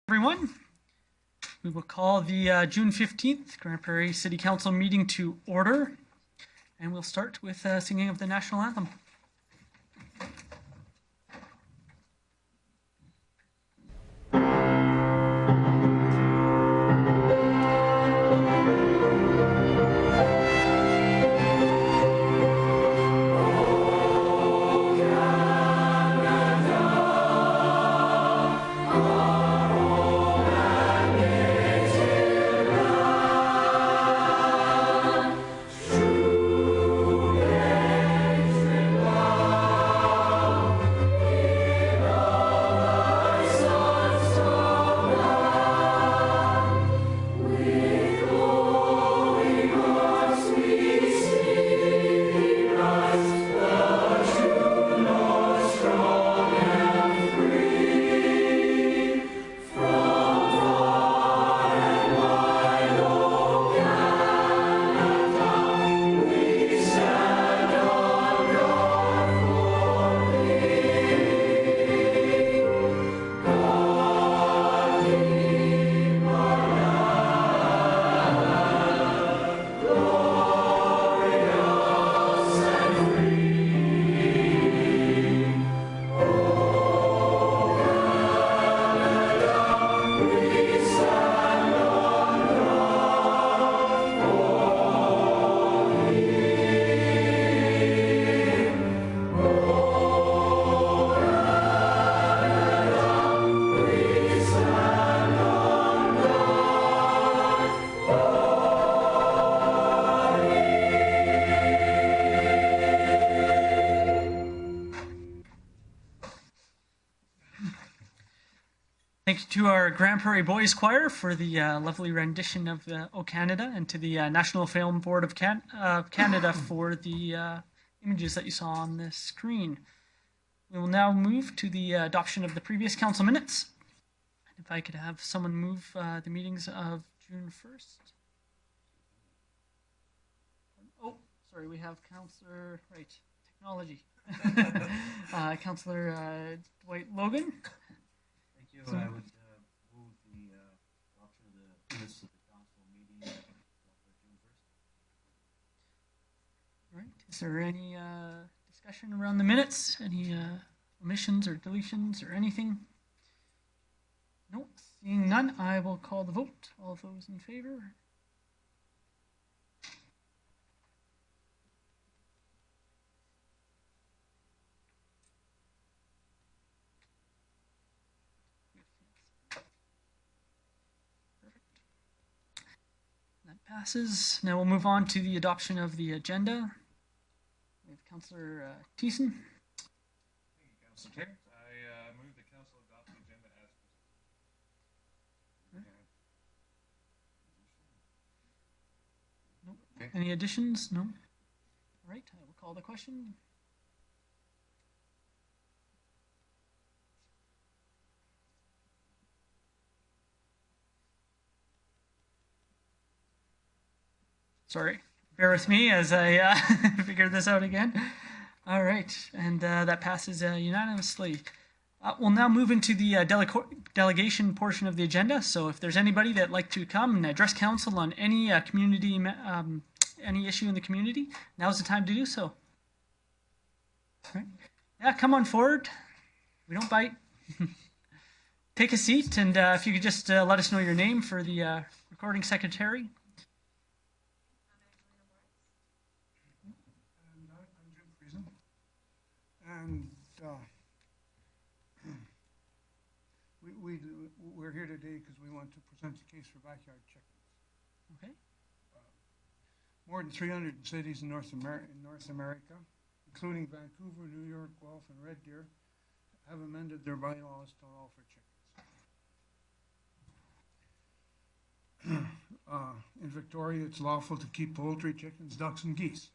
Everyone. We will call the June 15th Grande Prairie City Council meeting to order, and we'll start with singing of the national anthem. Thank you to our Grande Prairie Boys Choir for the lovely rendition of O Canada, and to the National Film Board of Canada for the images that you saw on the screen. We will now move to the adoption of the previous council minutes. If I could have someone move the meetings of June 1st. Oh, sorry, we have Councillor, right, technology. Councillor Dwight Logan. Thank you. I would move the adoption of the minutes of the council meeting of June 1st. All right. Is there any discussion around the minutes? Any omissions or deletions or anything? Nope. Seeing none, I will call the vote. All those in favor? Passes. Now we'll move on to the adoption of the agenda. We have Councillor Thiessen. Thank you, Councillor Chair. I move the council adopt the agenda as presented. Nope. Okay. Any additions? No. All right. I will call the question. Sorry, bear with me as I figure this out again. All right, and that passes unanimously. We'll now move into the delegation portion of the agenda. So if there's anybody that'd like to come and address council on any community, any issue in the community, now's the time to do so. All right. Yeah, come on forward. We don't bite. Take a seat, and if you could just let us know your name for the recording secretary. And we're here today because we want to present the case for backyard chickens. Okay. More than 300 cities in North America, including Vancouver, New York, Guelph, and Red Deer, have amended their bylaws to allow for chickens. In Victoria, it's lawful to keep poultry, chickens, ducks, and geese.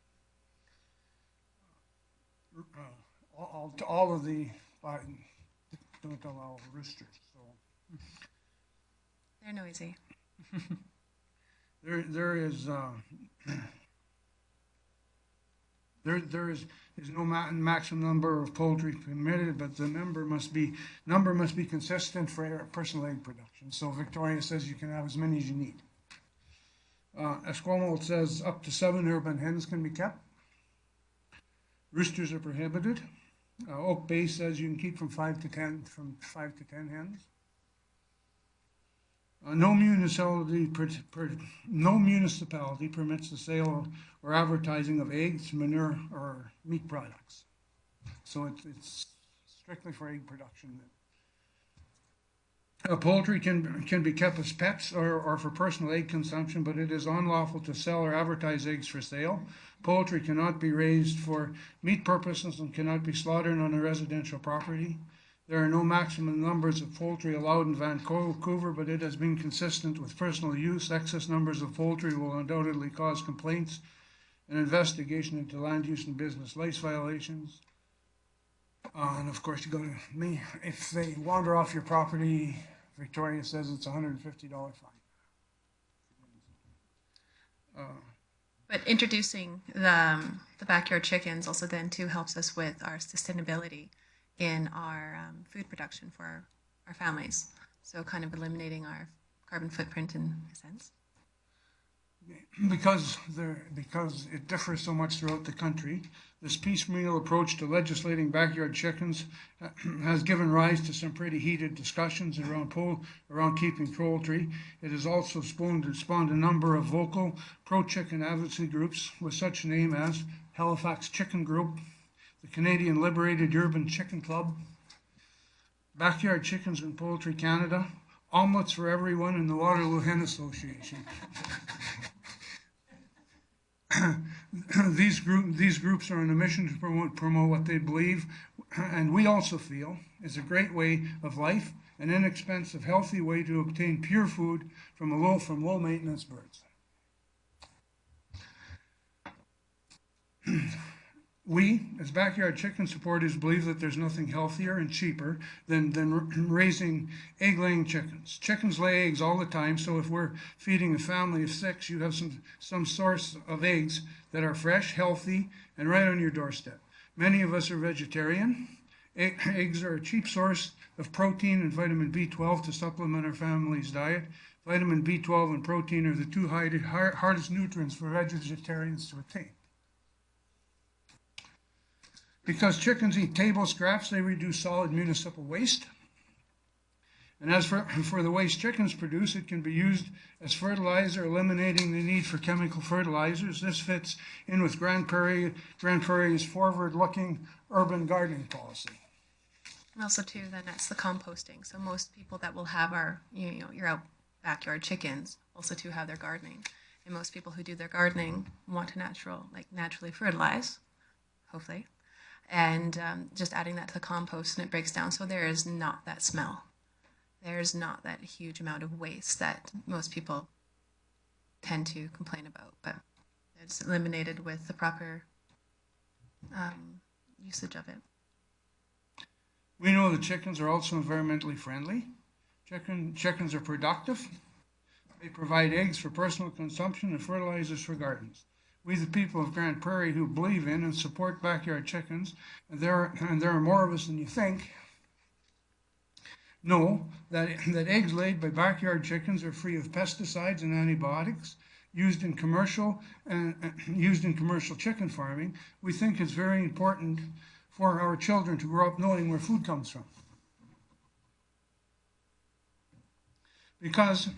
All of the don't allow roosters. So they're noisy. There is There is no maximum number of poultry permitted, but the number must be consistent for personal egg production. So Victoria says you can have as many as you need. Esquimalt says up to 7 urban hens can be kept. Roosters are prohibited. Oak Bay says you can keep from 5 to 10 hens. No municipality permits the sale or advertising of eggs, manure, or meat products. So it's strictly for egg production. Poultry can be kept as pets or for personal egg consumption, but it is unlawful to sell or advertise eggs for sale. Poultry cannot be raised for meat purposes and cannot be slaughtered on a residential property. There are no maximum numbers of poultry allowed in Vancouver, but it has been consistent with personal use. Excess numbers of poultry will undoubtedly cause complaints and investigation into land use and business license violations. And of course, you go to me. If they wander off your property, Victoria says it's a $150 fine. But introducing the backyard chickens also then too helps us with our sustainability in our food production for our families. So kind of eliminating our carbon footprint in a sense. Because it differs so much throughout the country, this piecemeal approach to legislating backyard chickens has given rise to some pretty heated discussions around keeping poultry. It has also spawned a number of vocal pro-chicken advocacy groups with such a name as Halifax Chicken Group, the Canadian Liberated Urban Chicken Club, Backyard Chickens and Poultry Canada, Omelets for Everyone, and the Waterloo Hen Association. These groups are on a mission to promote what they believe, and we also feel is a great way of life, an inexpensive, healthy way to obtain pure food from low maintenance birds. We, as backyard chicken supporters, believe that there's nothing healthier and cheaper than raising egg-laying chickens. Chickens lay eggs all the time, so if we're feeding a family of 6, you have some source of eggs that are fresh, healthy, and right on your doorstep. Many of us are vegetarian. Eggs are a cheap source of protein and vitamin B12 to supplement our family's diet. Vitamin B12 and protein are the two hardest nutrients for vegetarians to attain. Because chickens eat table scraps, they reduce solid municipal waste. And as for the waste chickens produce, it can be used as fertilizer, eliminating the need for chemical fertilizers. This fits in with Grand Prairie's forward-looking urban gardening policy. And also too, then that's the composting. So most people that will have your out backyard chickens also too have their gardening. And most people who do their gardening want to naturally fertilize, hopefully. And just adding that to the compost, and it breaks down, so there is not that smell. There's not that huge amount of waste that most people tend to complain about, but it's eliminated with the proper usage of it. We know that chickens are also environmentally friendly. Chickens are productive. They provide eggs for personal consumption and fertilizers for gardens. We, the people of Grand Prairie who believe in and support backyard chickens, and there are more of us than you think, know that eggs laid by backyard chickens are free of pesticides and antibiotics used in commercial chicken farming. We think it's very important for our children to grow up knowing where food comes from. Because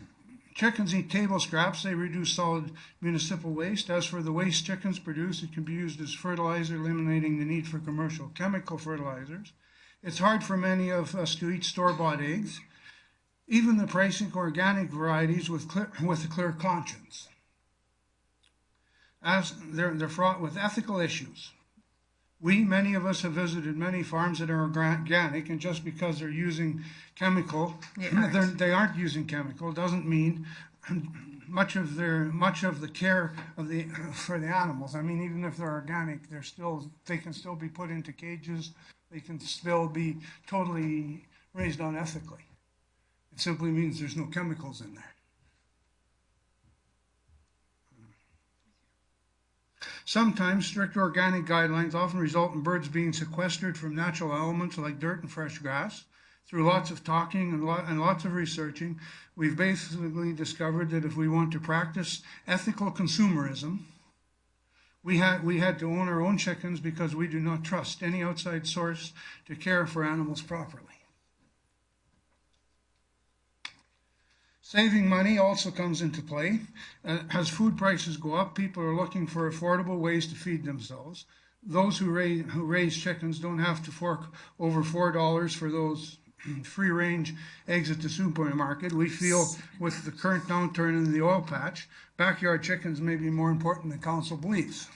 chickens eat table scraps, they reduce solid municipal waste. As for the waste chickens produce, it can be used as fertilizer, eliminating the need for commercial chemical fertilizers. It's hard for many of us to eat store-bought eggs, even the pricing organic varieties with a clear conscience, as they're fraught with ethical issues. Many of us have visited many farms that are organic, and just because they're using chemical, they aren't using chemical, doesn't mean much of the care for the animals. I mean, even if they're organic, they can still be put into cages. They can still be totally raised unethically. It simply means there's no chemicals in there. Sometimes strict organic guidelines often result in birds being sequestered from natural elements like dirt and fresh grass. Through lots of talking and lots of researching, we've basically discovered that if we want to practice ethical consumerism, we had to own our own chickens because we do not trust any outside source to care for animals properly. Saving money also comes into play. As food prices go up, people are looking for affordable ways to feed themselves. Those who raise chickens don't have to fork over $4 for those free-range eggs at the supermarket. We feel with the current downturn in the oil patch, backyard chickens may be more important than council believes.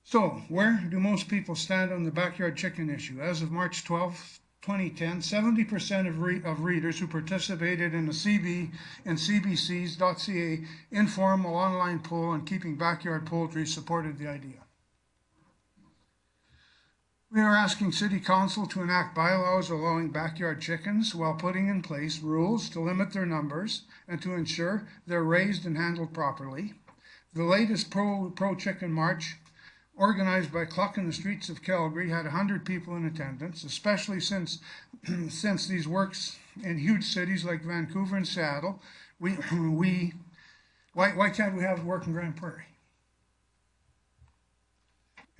So, where do most people stand on the backyard chicken issue? As of March 12, 2010, 70% of readers who participated in the CB and CBCs.ca informal online poll on keeping backyard poultry supported the idea. We are asking City Council to enact bylaws allowing backyard chickens while putting in place rules to limit their numbers and to ensure they're raised and handled properly. The latest pro-chicken march, organized by Cluck in the streets of Calgary, had 100 people in attendance, especially since these works in huge cities like Vancouver and Seattle. Why can't we have work in Grand Prairie?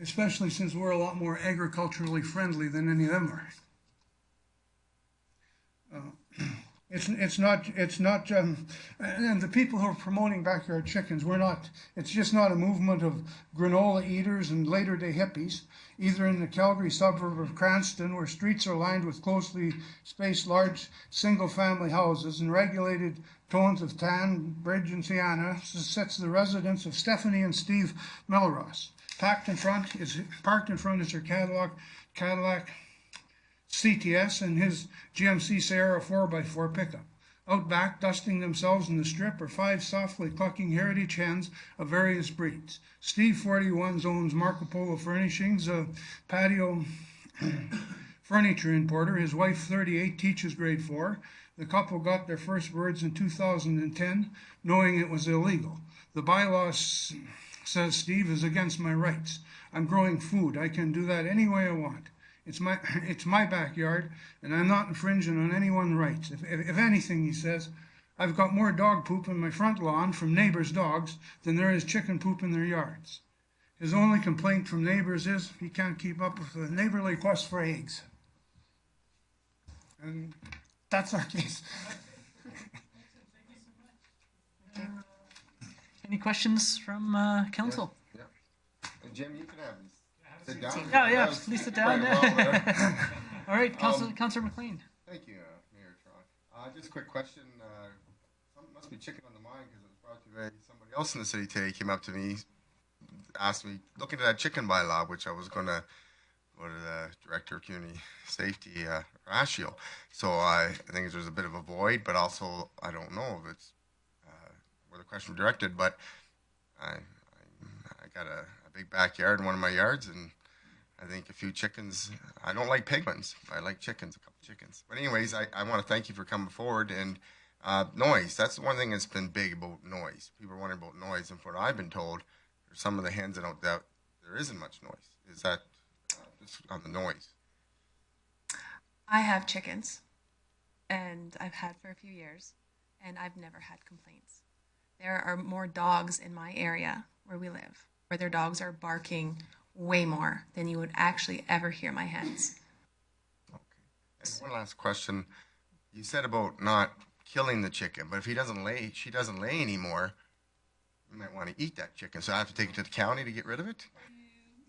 Especially since we're a lot more agriculturally friendly than any of them are. It's not, and the people who are promoting backyard chickens, it's just not a movement of granola eaters and later day hippies, either in the Calgary suburb of Cranston, where streets are lined with closely spaced large single family houses and regulated tones of tan, bridge and sienna sits the residence of Stephanie and Steve Melross. Parked in front is her Cadillac CTS and his GMC Sierra 4x4 pickup. Out back, dusting themselves in the strip, are 5 softly clucking heritage hens of various breeds. Steve, 41, owns Marco Polo Furnishings, a patio furniture importer. His wife, 38, teaches grade 4. The couple got their first birds in 2010, knowing it was illegal. The bylaws, says Steve, is against my rights. I'm growing food. I can do that any way I want. It's my backyard, and I'm not infringing on anyone's rights. If anything, he says, I've got more dog poop in my front lawn from neighbors' dogs than there is chicken poop in their yards. His only complaint from neighbors is he can't keep up with the neighborly quest for eggs. And that's our case. Any questions from council? Yeah. Jim, you can have these. Sit down. Yeah, please sit down. All right, Councillor McLean. Thank you, Mayor Tron. Just a quick question. Something must be chicken on the mind because it was brought to me. Somebody else in the city today came up to me, asked me, looking at that chicken bylaw, which I was going to go to the Director of Community Safety, Ratio. So I think there's a bit of a void, but also I don't know if it's where the question was directed, but I got a big backyard in one of my yards, and I think a few chickens. I don't like pig ones, but I like chickens, a couple chickens. But anyways, I want to thank you for coming forward. And noise, that's one thing that's been big about noise. People are wondering about noise, and from what I've been told, there's some of the hens that there isn't much noise. Is that just on the noise? I have chickens, and I've had for a few years, and I've never had complaints. There are more dogs in my area where we live, where their dogs are barking way more than you would actually ever hear my hens. Okay. And one last question. You said about not killing the chicken, but if she doesn't lay anymore, you might want to eat that chicken. So I have to take it to the county to get rid of it?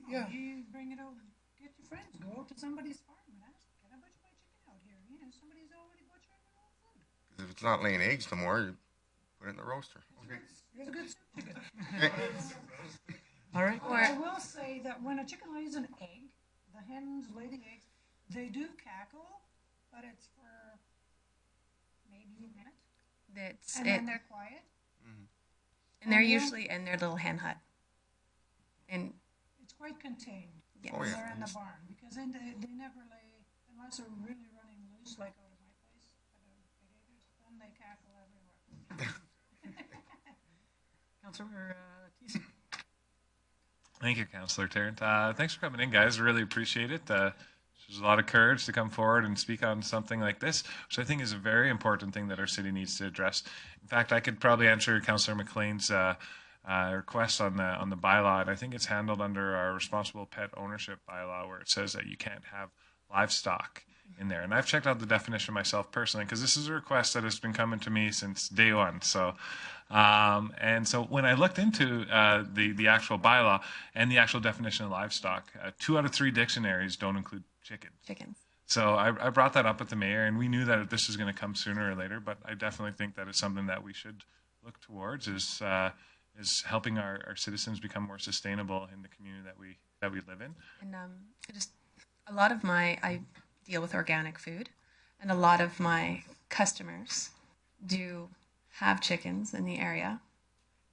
Yeah. You bring it over, get your friends, go to somebody's farm and ask, can I butcher my chicken out here? You know, somebody's already butchering their own food. Because if it's not laying eggs no more, you put it in the roaster. Okay. It's a good soup chicken. All right. I will say that when a chicken lays an egg, the hens lay the eggs, they do cackle, but it's for maybe a minute, and then they're quiet. And they're usually in their little hen hut. And It's quite contained yeah. when they're in the barn, because then they never lay, unless they're really running loose, like out of my place, at a big acres, then they cackle everywhere. Councillor Thies. Thank you, Councillor Tarrant. Thanks for coming in, guys. Really appreciate it. There's a lot of courage to come forward and speak on something like this, which I think is a very important thing that our city needs to address. In fact, I could probably answer Councillor McLean's request on the bylaw, and I think it's handled under our responsible pet ownership bylaw, where it says that you can't have livestock in there. And I've checked out the definition myself personally, because this is a request that has been coming to me since day one. So, and so when I looked into the actual bylaw and the actual definition of livestock, 2 out of 3 dictionaries don't include chickens. So I brought that up with the mayor, and we knew that this was going to come sooner or later. But I definitely think that it's something that we should look towards is helping our citizens become more sustainable in the community that we live in. And just a lot of I deal with organic food, and a lot of my customers do have chickens in the area.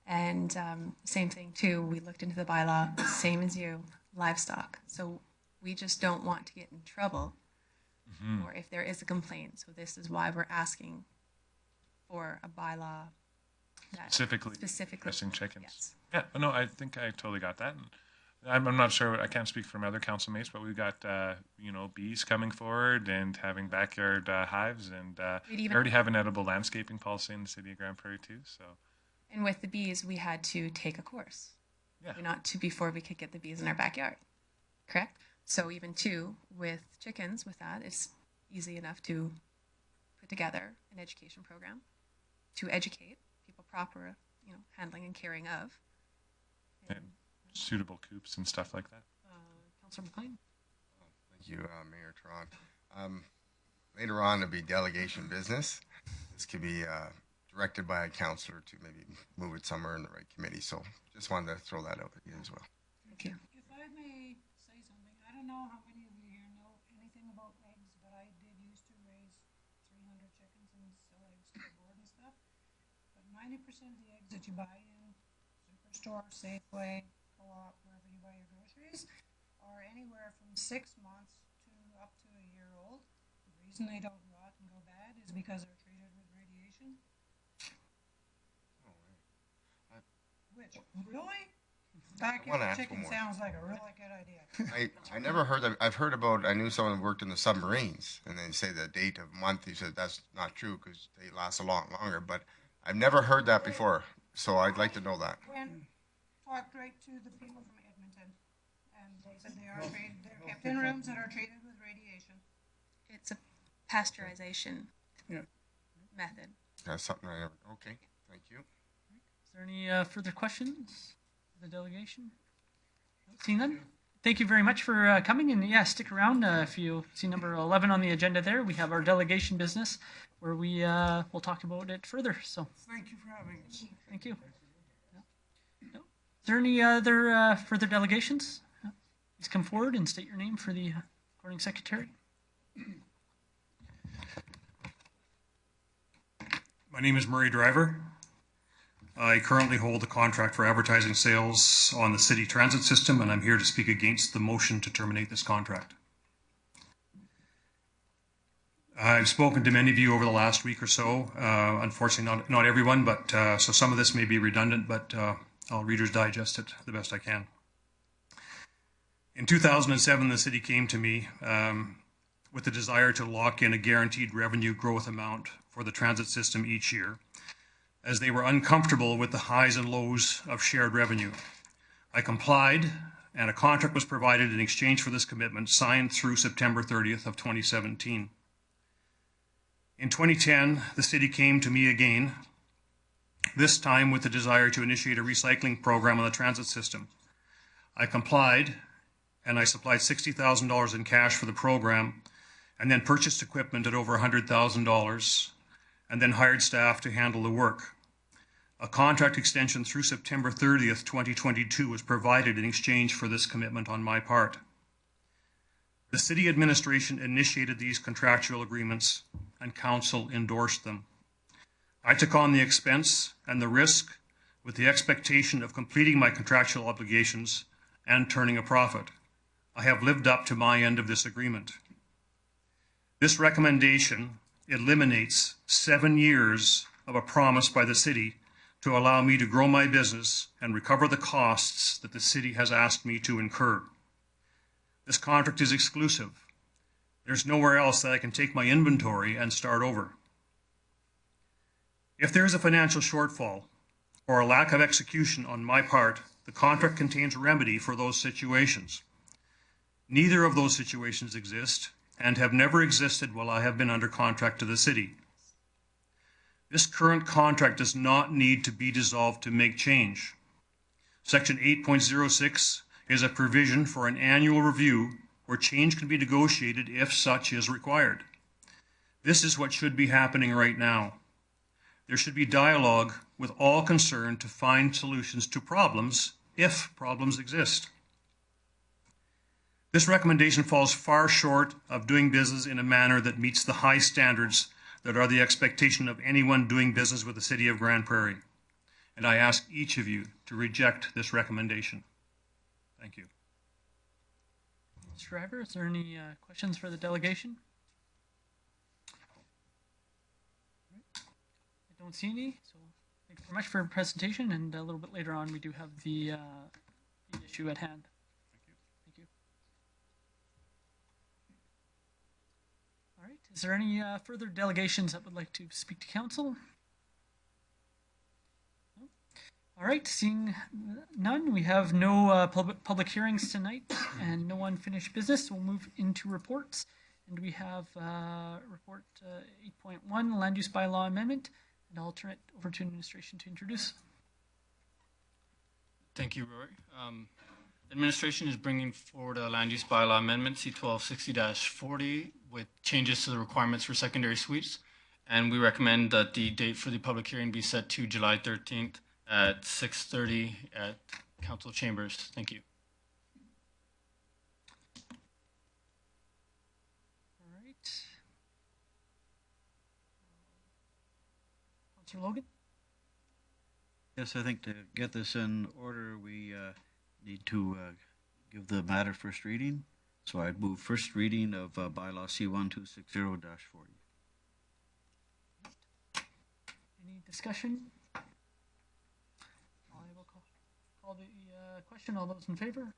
And same thing too, we looked into the bylaw, same as you, livestock. So we just don't want to get in trouble, or if there is a complaint. So this is why we're asking for a bylaw that specifically addressing chickens. Yes. Yeah, no, I think I totally got that. And I'm not sure, I can't speak from other council mates, but we've got, bees coming forward and having backyard hives, and we already have an edible landscaping policy in the city of Grand Prairie too, so. And with the bees, we had to take a course. Yeah. Before we could get the bees in our backyard, correct? So even too, with chickens, with that, it's easy enough to put together an education program to educate people proper, handling and caring of. And suitable coops and stuff like that. Councillor McLean? Thank you, Mayor Tron. Later on, it'll be delegation business. This could be directed by a councillor to maybe move it somewhere in the right committee. So just wanted to throw that out at you as well. Thank you. If I may say something, I don't know how many of you here know anything about eggs, but I did used to raise 300 chickens and sell eggs to the board and stuff. But 90% of the eggs that you buy in Superstore, Safeway, Co-op, wherever you buy your groceries, are anywhere from 6 months to up to a year old. The reason they don't rot and go bad is because they're treated with radiation. Which, really? Backyard chicken sounds like a really good idea. I never heard of, I've heard about, I knew someone who worked in the submarines, and they say the date of month, he said that's not true because they last a lot longer, but I've never heard that before, so I'd like to know that. Talked right to the people from Edmonton, and they said they're kept in rooms that are treated with radiation. It's a pasteurization method. That's something I never, okay, thank you. Is there any further questions for the delegation? Seeing none? Thank you very much for coming, and stick around. If you see number 11 on the agenda there, we have our delegation business where we will talk about it further. So Thank you for having us. thank you. No. Is there any other further delegations? No. Please come forward and state your name for the recording secretary. My name is Murray Driver. I currently hold a contract for advertising sales on the city transit system, and I'm here to speak against the motion to terminate this contract. I've spoken to many of you over the last week or so. Unfortunately, not everyone, but so some of this may be redundant, but I'll Reader's Digest it the best I can. In 2007, the city came to me with the desire to lock in a guaranteed revenue growth amount for the transit system each year, as they were uncomfortable with the highs and lows of shared revenue. I complied, and a contract was provided in exchange for this commitment, signed through September 30th of 2017. In 2010, the city came to me again, this time with the desire to initiate a recycling program on the transit system. I complied, and I supplied $60,000 in cash for the program, and then purchased equipment at over $100,000, and then hired staff to handle the work. A contract extension through September 30th, 2022 was provided in exchange for this commitment on my part. The city administration initiated these contractual agreements, and council endorsed them. I took on the expense and the risk with the expectation of completing my contractual obligations and turning a profit. I have lived up to my end of this agreement. This recommendation eliminates 7 years of a promise by the city to allow me to grow my business and recover the costs that the city has asked me to incur. This contract is exclusive. There's nowhere else that I can take my inventory and start over. If there is a financial shortfall or a lack of execution on my part, the contract contains remedy for those situations. Neither of those situations exist and have never existed while I have been under contract to the city. This current contract does not need to be dissolved to make change. Section 8.06 is a provision for an annual review where change can be negotiated if such is required. This is what should be happening right now. There should be dialogue with all concerned to find solutions to problems if problems exist. This recommendation falls far short of doing business in a manner that meets the high standards that are the expectation of anyone doing business with the City of Grande Prairie. And I ask each of you to reject this recommendation. Thank you. Mr. Driver, is there any questions for the delegation? I don't see any, so thank you very much for your presentation, and a little bit later on we do have the issue at hand. Thank you. All right, is there any further delegations that would like to speak to council? No? All right, seeing none, we have no public hearings tonight and no unfinished business. We'll move into reports, and we have report 8.1, land use bylaw amendment, and I'll turn it over to administration to introduce. Thank you, Rory. Administration is bringing forward a land use bylaw amendment, C1260-40, with changes to the requirements for secondary suites. And we recommend that the date for the public hearing be set to July 13th at 6:30 at council chambers. Thank you. All right. Councilor Logan? Yes, I think to get this in order, we need to give the matter first reading. So I'd move first reading of bylaw C1260-40. Any discussion? I will call the question. All those in favor?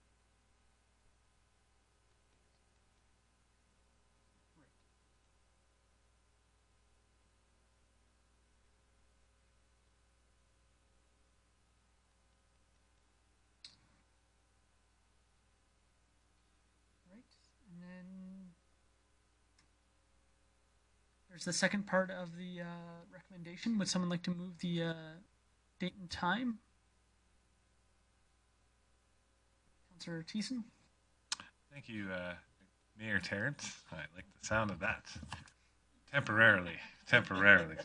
And then there's the second part of the recommendation. Would someone like to move the date and time? Councillor Thiessen? Thank you, Mayor Terrence. I like the sound of that. Temporarily.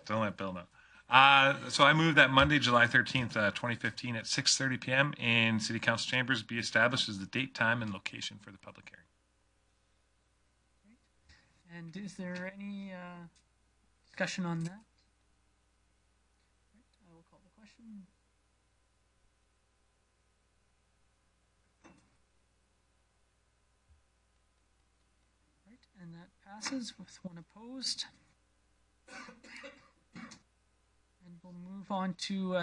Don't let Bill know. So I move that Monday, July 13th, 2015 at 6:30 p.m. in City Council chambers be established as the date, time, and location for the public hearing. And is there any discussion on that? Right, I will call the question. Right, and that passes with one opposed. And we'll move on to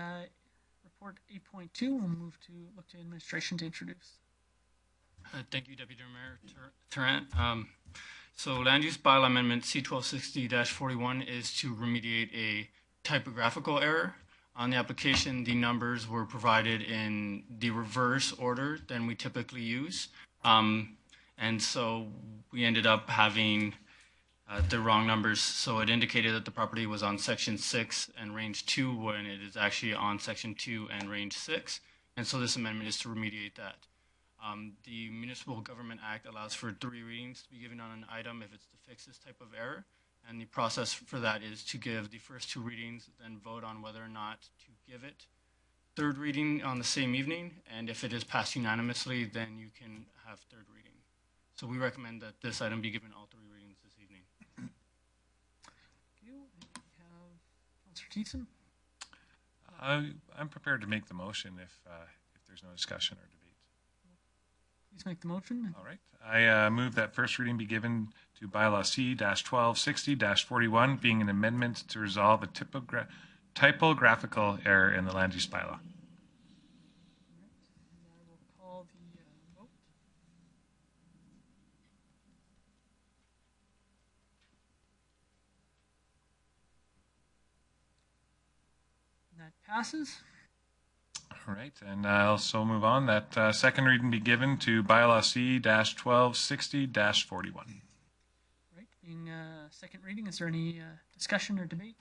report 8.2. We'll look to administration to introduce. Thank you, Deputy Mayor Tarrant. So land use bylaw amendment C1260-41 is to remediate a typographical error. On the application, the numbers were provided in the reverse order than we typically use. And so we ended up having the wrong numbers. So it indicated that the property was on section 6 and range 2 when it is actually on section 2 and range 6. And so this amendment is to remediate that. The Municipal Government Act allows for 3 readings to be given on an item if it's to fix this type of error. And the process for that is to give the first 2 readings, then vote on whether or not to give it 3rd reading on the same evening. And if it is passed unanimously, then you can have 3rd reading. So we recommend that this item be given all 3 readings this evening. Thank you. And we have Councillor Thiessen. I'm prepared to make the motion if there's no discussion or debate. Please make the motion. All right. I move that first reading be given to bylaw C-1260-41, being an amendment to resolve a typographical error in the land use bylaw. I will call the vote. And that passes. All right, and I'll also move on that second reading be given to bylaw C-1260-41. Right, being second reading, is there any discussion or debate?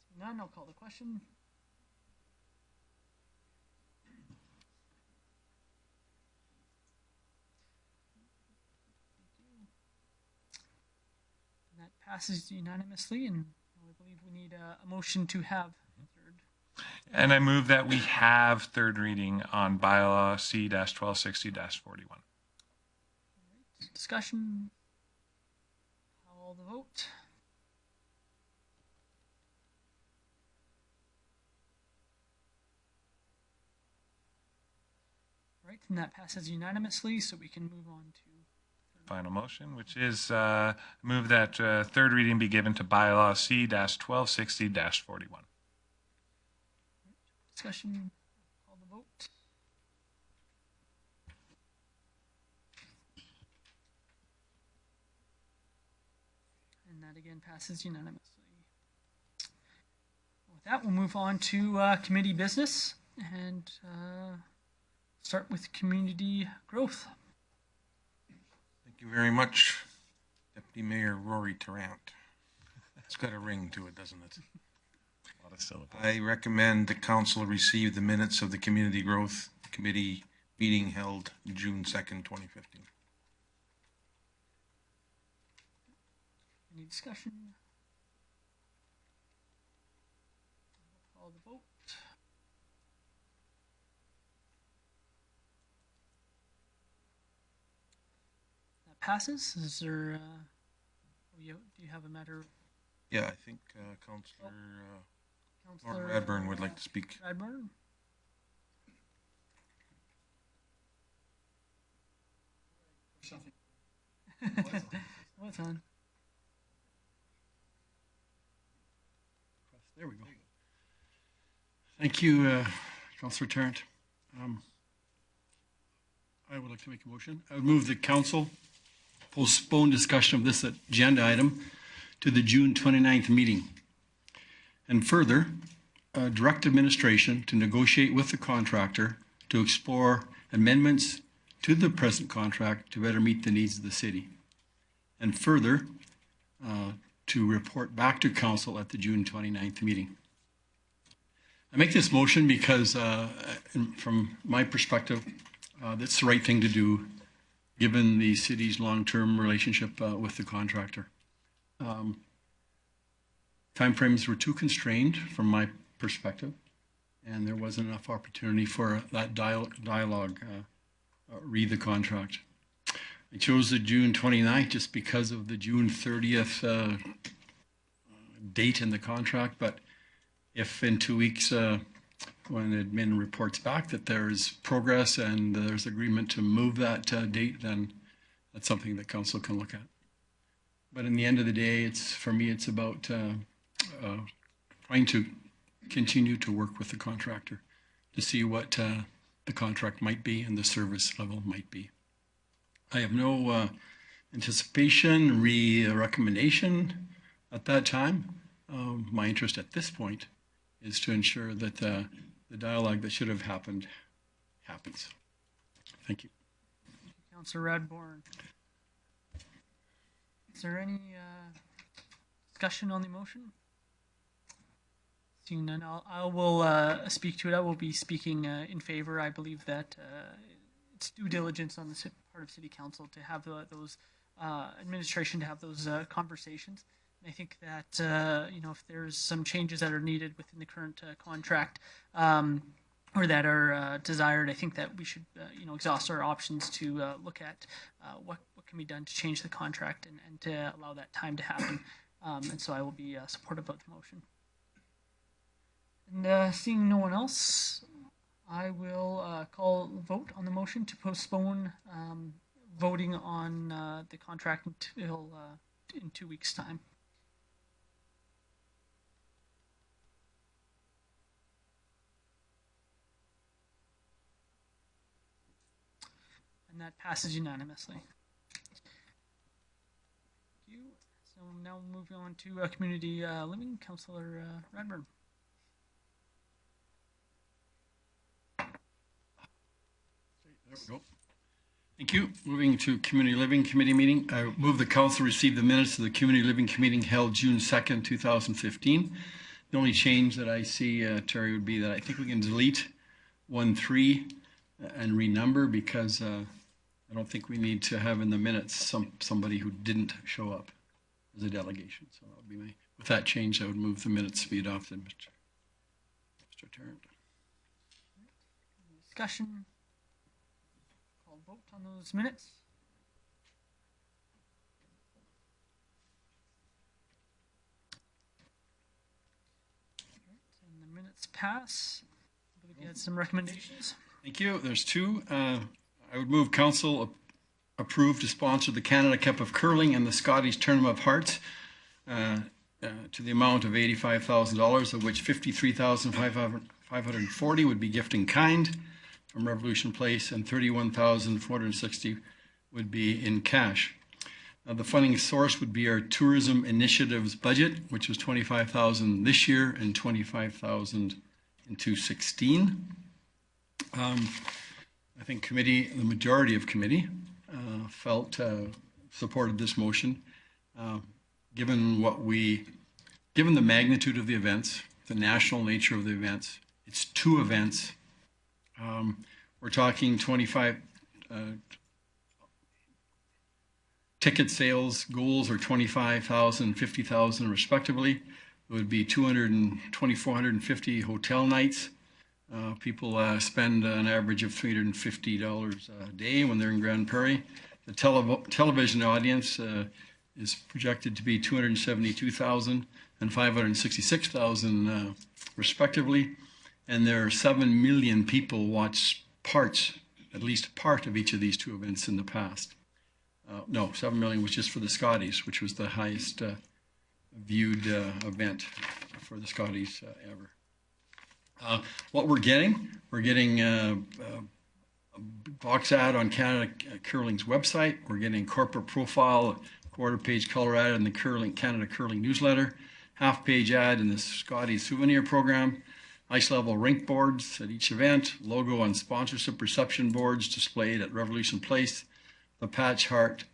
Seeing none, I'll call the question. And that passes unanimously, and I believe we need a motion to have third. And I move that we have third reading on bylaw C-1260-41. Discussion. Call the vote. Right, and that passes unanimously, so we can move on to Final motion, which is move that third reading be given to bylaw C-1260-41. discussion. Call the vote. And that again passes unanimously. With that, we'll move on to committee business and start with community growth. Thank you very much, Deputy Mayor Rory Tarrant. It's got a ring to it, doesn't it? A lot of syllables. I recommend the council receive the minutes of the Community Growth Committee meeting held June 2nd, 2015. Any discussion? Call the vote. That passes. Is there? Do you have a matter? Yeah, I think Councillor Norton Radburn would like to speak. Radburn. Something. What's on? There we go. Thank you, Councillor Tarrant. I would like to make a motion. I would move the council postpone discussion of this agenda item to the June 29th meeting. And further, direct administration to negotiate with the contractor to explore amendments to the present contract to better meet the needs of the city. And further, to report back to council at the June 29th meeting. I make this motion because, from my perspective, that's the right thing to do given the city's long-term relationship with the contractor. Timeframes were too constrained from my perspective, and there wasn't enough opportunity for that dialogue, read the contract. I chose the June 29th just because of the June 30th date in the contract, but if in 2 weeks when admin reports back that there's progress and there's agreement to move that date, then that's something that council can look at. But in the end of the day, for me, it's about trying to continue to work with the contractor to see what the contract might be and the service level might be. I have no anticipation, recommendation at that time. My interest at this point is to ensure that the dialogue that should have happened happens. Thank you. Councillor Radbourne. Is there any discussion on the motion? Seeing none, I will speak to it. I will be speaking in favor. I believe that it's due diligence on the part of City Council to have those administration to have those conversations. And I think that if there's some changes that are needed within the current contract or that are desired, I think that we should exhaust our options to look at what can be done to change the contract and to allow that time to happen. And so I will be supportive of the motion. And seeing no one else, I will call vote on the motion to postpone voting on the contract until in 2 weeks' time. And that passes unanimously. Thank you. So now moving on to community living, Councillor Radburn. There we go. Thank you. Moving to Community Living Committee meeting. I move the council receive the minutes of the Community Living Committee held June 2nd, 2015. The only change that I see, Terry, would be that I think we can delete 1-3 and renumber, because I don't think we need to have in the minutes somebody who didn't show up as a delegation. So that would be with that change, I would move the minutes to be adopted, Mr. Tarrant. Discussion. Call vote on those minutes. And the minutes pass. We had some recommendations. Thank you. There's two. I would move council approve to sponsor the Canada Cup of Curling and the Scottish Tournament of Hearts to the amount of $85,000, of which $53,540 would be gift in kind from Revolution Place and $31,460 would be in cash. The funding source would be our tourism initiatives budget, which was $25,000 this year and $25,000 in 2016. I think the majority of committee supported this motion, given the magnitude of the events, the national nature of the events. It's 2 events. We're talking 25 ticket sales goals are 25,000, 50,000 respectively. It would be 2,450 hotel nights. People spend an average of $350 a day when they're in Grand Prairie. The television audience is projected to be 272,000 and 566,000 respectively. And there are 7 million people watch at least part of each of these 2 events in the past. No, 7 million was just for the Scotties, which was the highest viewed event for the Scotties ever. What we're getting a box ad on Canada Curling's website. We're getting corporate profile, quarter-page color ad in the Canada Curling newsletter, half-page ad in the Scotties souvenir program, ice-level rink boards at each event, logo on sponsorship reception boards displayed at Revolution Place, the Patch Heart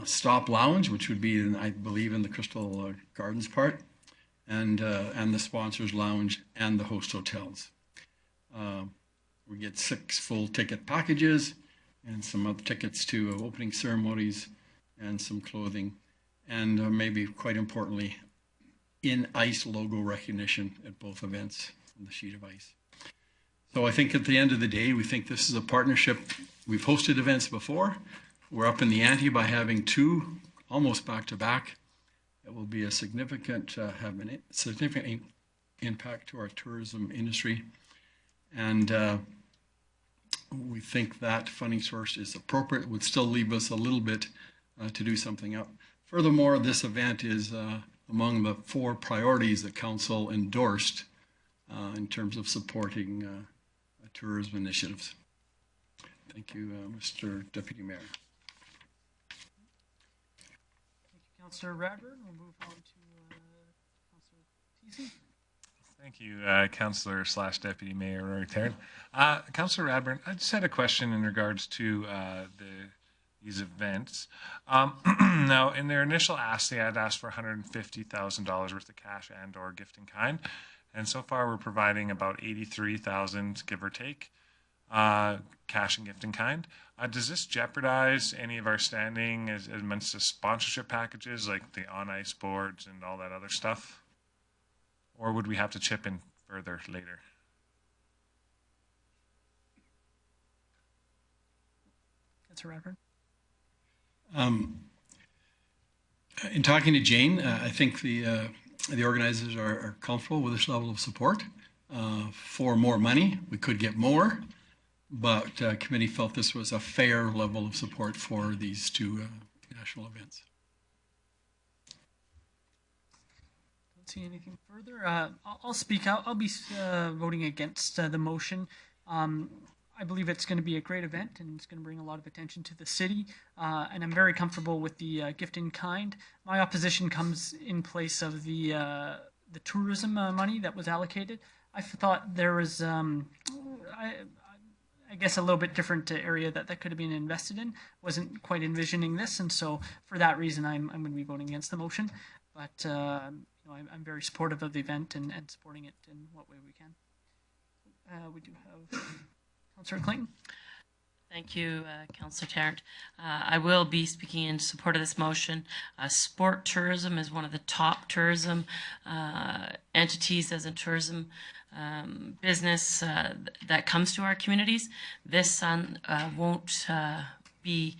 Stop Lounge, which would be, I believe, in the Crystal Gardens part, and the sponsors lounge and the host hotels. We get 6 full ticket packages and some other tickets to opening ceremonies and some clothing, and maybe quite importantly, in ice logo recognition at both events on the sheet of ice. So I think at the end of the day, we think this is a partnership. We've hosted events before. We're up in the ante by having 2 almost back to back. It will be a significant impact to our tourism industry. And we think that funding source is appropriate. It would still leave us a little bit to do something up. Furthermore, this event is among the 4 priorities that Council endorsed in terms of supporting tourism initiatives. Thank you, Mr. Deputy Mayor. Thank you, Councillor Radburn. We'll move on to Councillor Teasy. Thank you, Councillor / Deputy Mayor Rory Tarrant. Councillor Radburn, I just had a question in regards to these events. Now, in their initial ask, they had asked for $150,000 worth of cash and/or gift in kind, and so far we're providing about $83,000, give or take, cash and gift in kind. Does this jeopardize any of our standing as amongst the sponsorship packages, like the on-ice boards and all that other stuff? Or would we have to chip in further later? Councillor Radburn. In talking to Jane, I think the organizers are comfortable with this level of support. For more money, we could get more, but committee felt this was a fair level of support for these 2 national events. Don't see anything further. I'll speak out. I'll be voting against the motion. I believe it's going to be a great event, and it's going to bring a lot of attention to the city. And I'm very comfortable with the gift in kind. My opposition comes in place of the tourism money that was allocated. I thought there was, I guess, a little bit different area that could have been invested in. Wasn't quite envisioning this, and so for that reason, I'm going to be voting against the motion. But you know, I'm very supportive of the event and supporting it in what way we can. We do have Councillor Clayton. Thank you, Councillor Tarrant. I will be speaking in support of this motion. Sport tourism is one of the top tourism entities as a tourism business that comes to our communities. This won't be,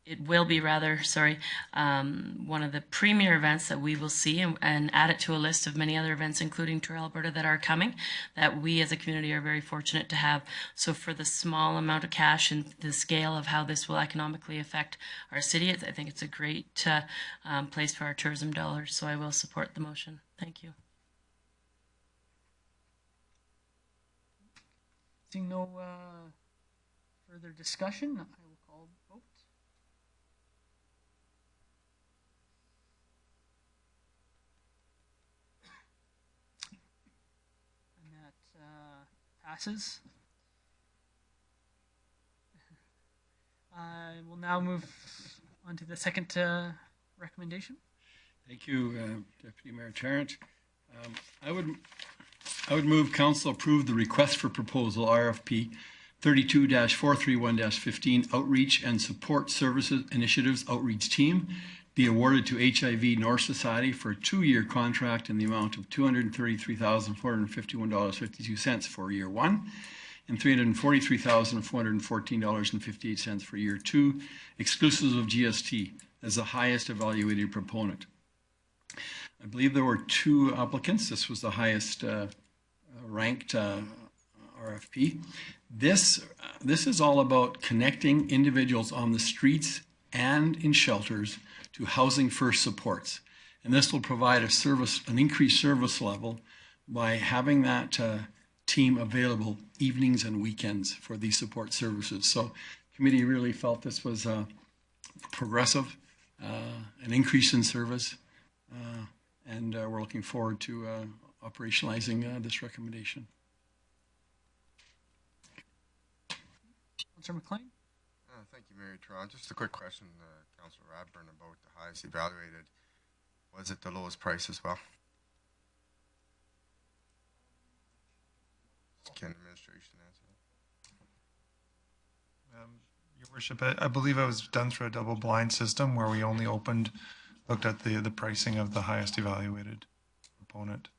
it will be rather, sorry, one of the premier events that we will see, and add it to a list of many other events, including Tour Alberta, that are coming, that we as a community are very fortunate to have. So for the small amount of cash and the scale of how this will economically affect our city, I think it's a great place for our tourism dollars. So I will support the motion. Thank you. Seeing no further discussion, I will call vote. And that passes. I will now move on to the second recommendation. Thank you, Deputy Mayor Tarrant. I would move council approve the request for proposal RFP 32-431-15 Outreach and Support Services Initiatives Outreach Team be awarded to HIV North Society for a 2-year contract in the amount of $233,451.52 for year 1 and $343,414.58 for year 2, exclusive of GST, as the highest evaluated proponent. I believe there were 2 applicants. This was the highest ranked RFP. This is all about connecting individuals on the streets and in shelters to housing first supports. And this will provide an increased service level by having that team available evenings and weekends for these support services. So committee really felt this was progressive, an increase in service, and we're looking forward to operationalizing this recommendation. Councillor McLean. Thank you, Mayor Tron. Just a quick question, Councillor Radburn, about the highest evaluated. Was it the lowest price as well? Can administration answer that? Your Worship, I believe it was done through a double-blind system where we only looked at the pricing of the highest evaluated opponent.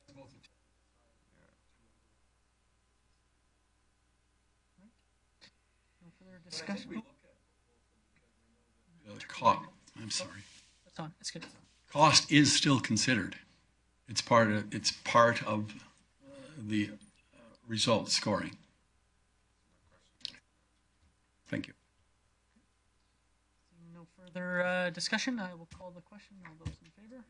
No further discussion. I'm sorry. That's on. It's good. Cost is still considered. It's part of the result scoring. Thank you. No further discussion. I will call the question. All those in favor?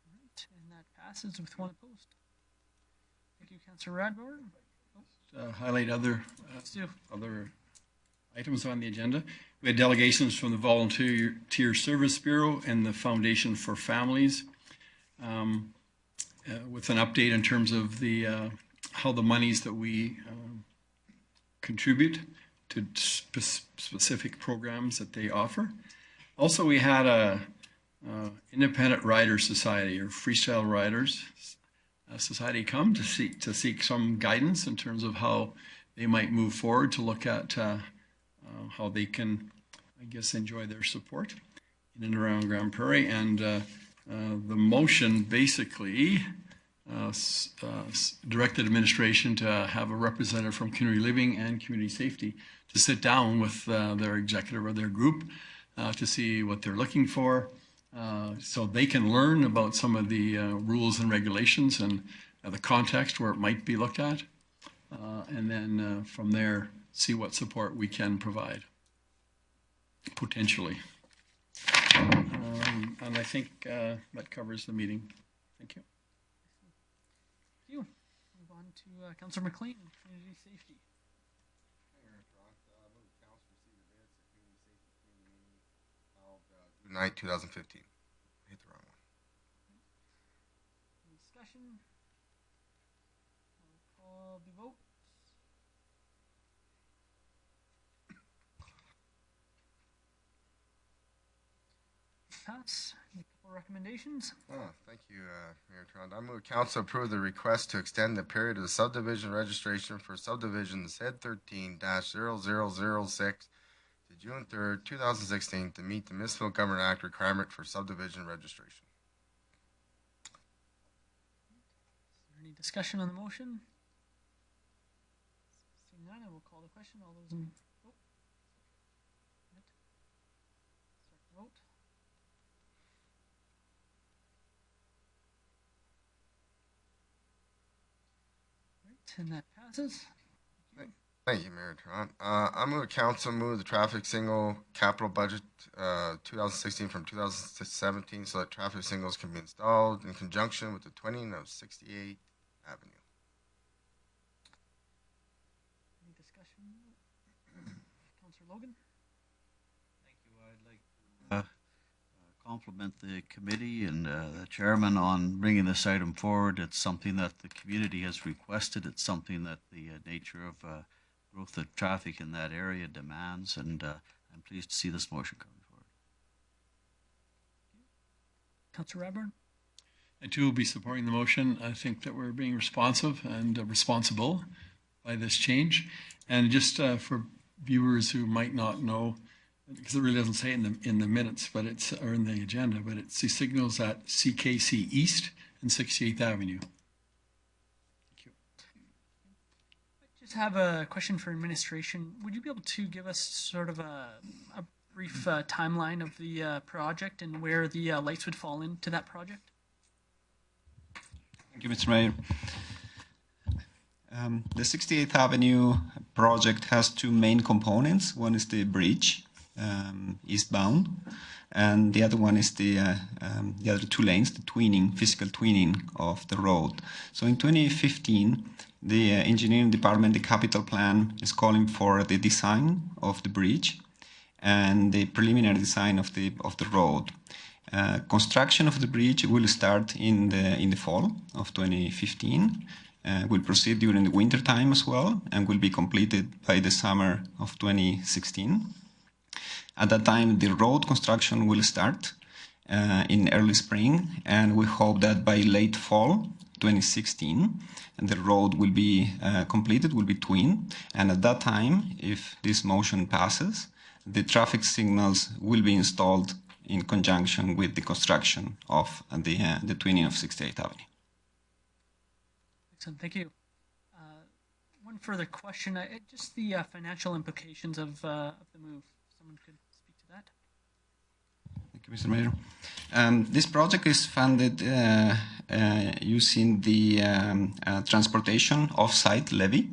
All right, and that passes with 1 opposed. Thank you, Councillor Radbourne. Highlight other items on the agenda. We had delegations from the Volunteer Service Bureau and the Foundation for Families, with an update in terms of the how the monies that we contribute to specific programs that they offer. Also, we had a Independent Riders Society, or Freestyle Riders Society, come to seek some guidance in terms of how they might move forward to look at how they can, I guess, enjoy their support in and around Grand Prairie. And the motion basically directed administration to have a representative from Community Living and Community Safety to sit down with their executive or their group to see what they're looking for, so they can learn about some of the rules and regulations and the context where it might be looked at. and then from there, see what support we can provide, potentially. And I think that covers the meeting. Thank you. Thank you. Move on to Councillor McLean, Community Safety. Night 2015. Hit the wrong one. Any discussion? I'll call the vote. Pass. Any couple recommendations? Thank you, Mayor Trond. I move council approve the request to extend the period of subdivision registration for subdivision Z13-0006 to June 3rd, 2016 to meet the Municipal Government Act requirement for subdivision registration. Is there any discussion on the motion? Seeing none, I will call the question. All those in vote. Start the vote. Right, and that passes. Thank you, Mayor Trond. I move council move the traffic signal capital budget 2016 from 2017 so that traffic signals can be installed in conjunction with the twinning of 68th Avenue. Any discussion? Councillor Logan? Thank you. I'd like to compliment the committee and the chairman on bringing this item forward. It's something that the community has requested. It's something that the nature of growth of traffic in that area demands, and I'm pleased to see this motion coming forward. Councillor Radbourne? I too will be supporting the motion. I think that we're being responsive and responsible by this change. And just for viewers who might not know, because it really doesn't say in the minutes, but it's or in the agenda, but it's the signals at CKC East and 68th Avenue. Just have a question for administration. Would you be able to give us sort of a brief timeline of the project and where the lights would fall into that project? Thank you, Mr. Mayor. The 68th Avenue project has two main components. One is the bridge, eastbound, and the other one is the other two lanes, the twinning, physical twinning of the road. So in 2015, the engineering department, the capital plan, is calling for the design of the bridge and the preliminary design of the road. Construction of the bridge will start in the fall of 2015. Will proceed during the winter time as well, and will be completed by the summer of 2016. At that time, the road construction will start in early spring, and we hope that by late fall 2016, the road will be completed, will be twinned, and at that time, if this motion passes, the traffic signals will be installed in conjunction with the construction of the twinning of 68th Avenue. Excellent, thank you. One further question, just the financial implications of the move. If someone could speak to that. Thank you, Mr. Mayor. This project is funded using the transportation off-site levy.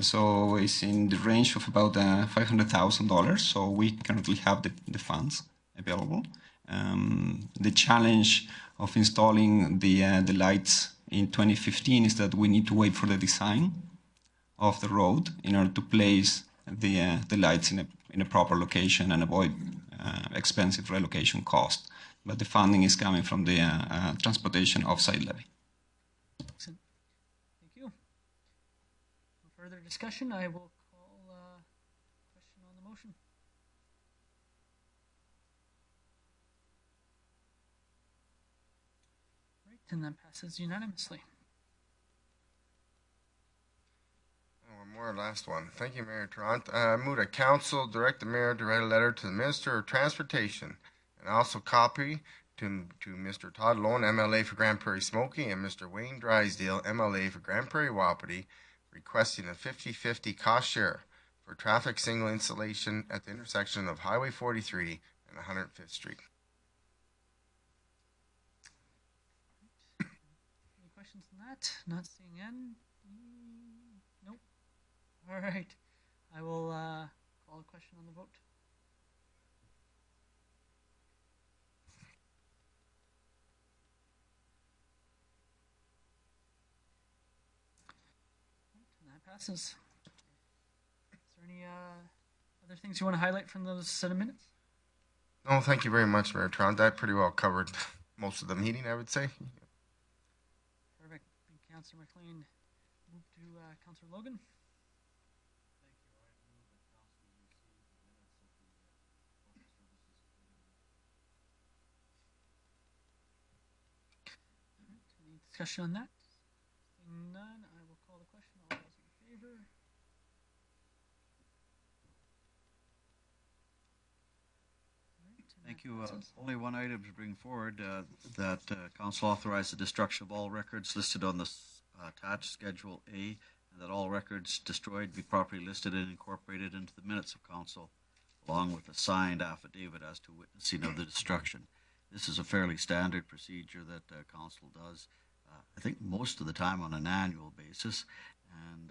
So it's in the range of about $500,000. So we currently have the funds available. The challenge of installing the lights in 2015 is that we need to wait for the design of the road in order to place the lights in a proper location and avoid expensive relocation cost. But the funding is coming from the transportation off-site levy. Excellent. Thank you. No further discussion. I will call question on the motion. Right, and that passes unanimously. One more last one. Thank you, Mayor Trond. I move that council direct the mayor to write a letter to the Minister of Transportation and also copy to Mr. Todd Lone, MLA for Grand Prairie Smoky, and Mr. Wayne Drysdale, MLA for Grand Prairie Wapiti, requesting a 50-50 cost share for traffic signal installation at the intersection of Highway 43 and 105th Street. Any questions on that? Not seeing any. Nope. All right. I will call a question on the vote. And that passes. Is there any other things you want to highlight from those set of minutes? No, thank you very much, Mayor Tron. That pretty well covered most of the meeting, I would say. Perfect. Thank you, Councillor McLean. Move to Councillor Logan. Any discussion on that? Seeing none, I will call the question. All those in favor? Thank you. Only one item to bring forward, that council authorize the destruction of all records listed on the attached Schedule A, and that all records destroyed be properly listed and incorporated into the minutes of council, along with a signed affidavit as to witnessing of the destruction. This is a fairly standard procedure that council does, I think most of the time on an annual basis, and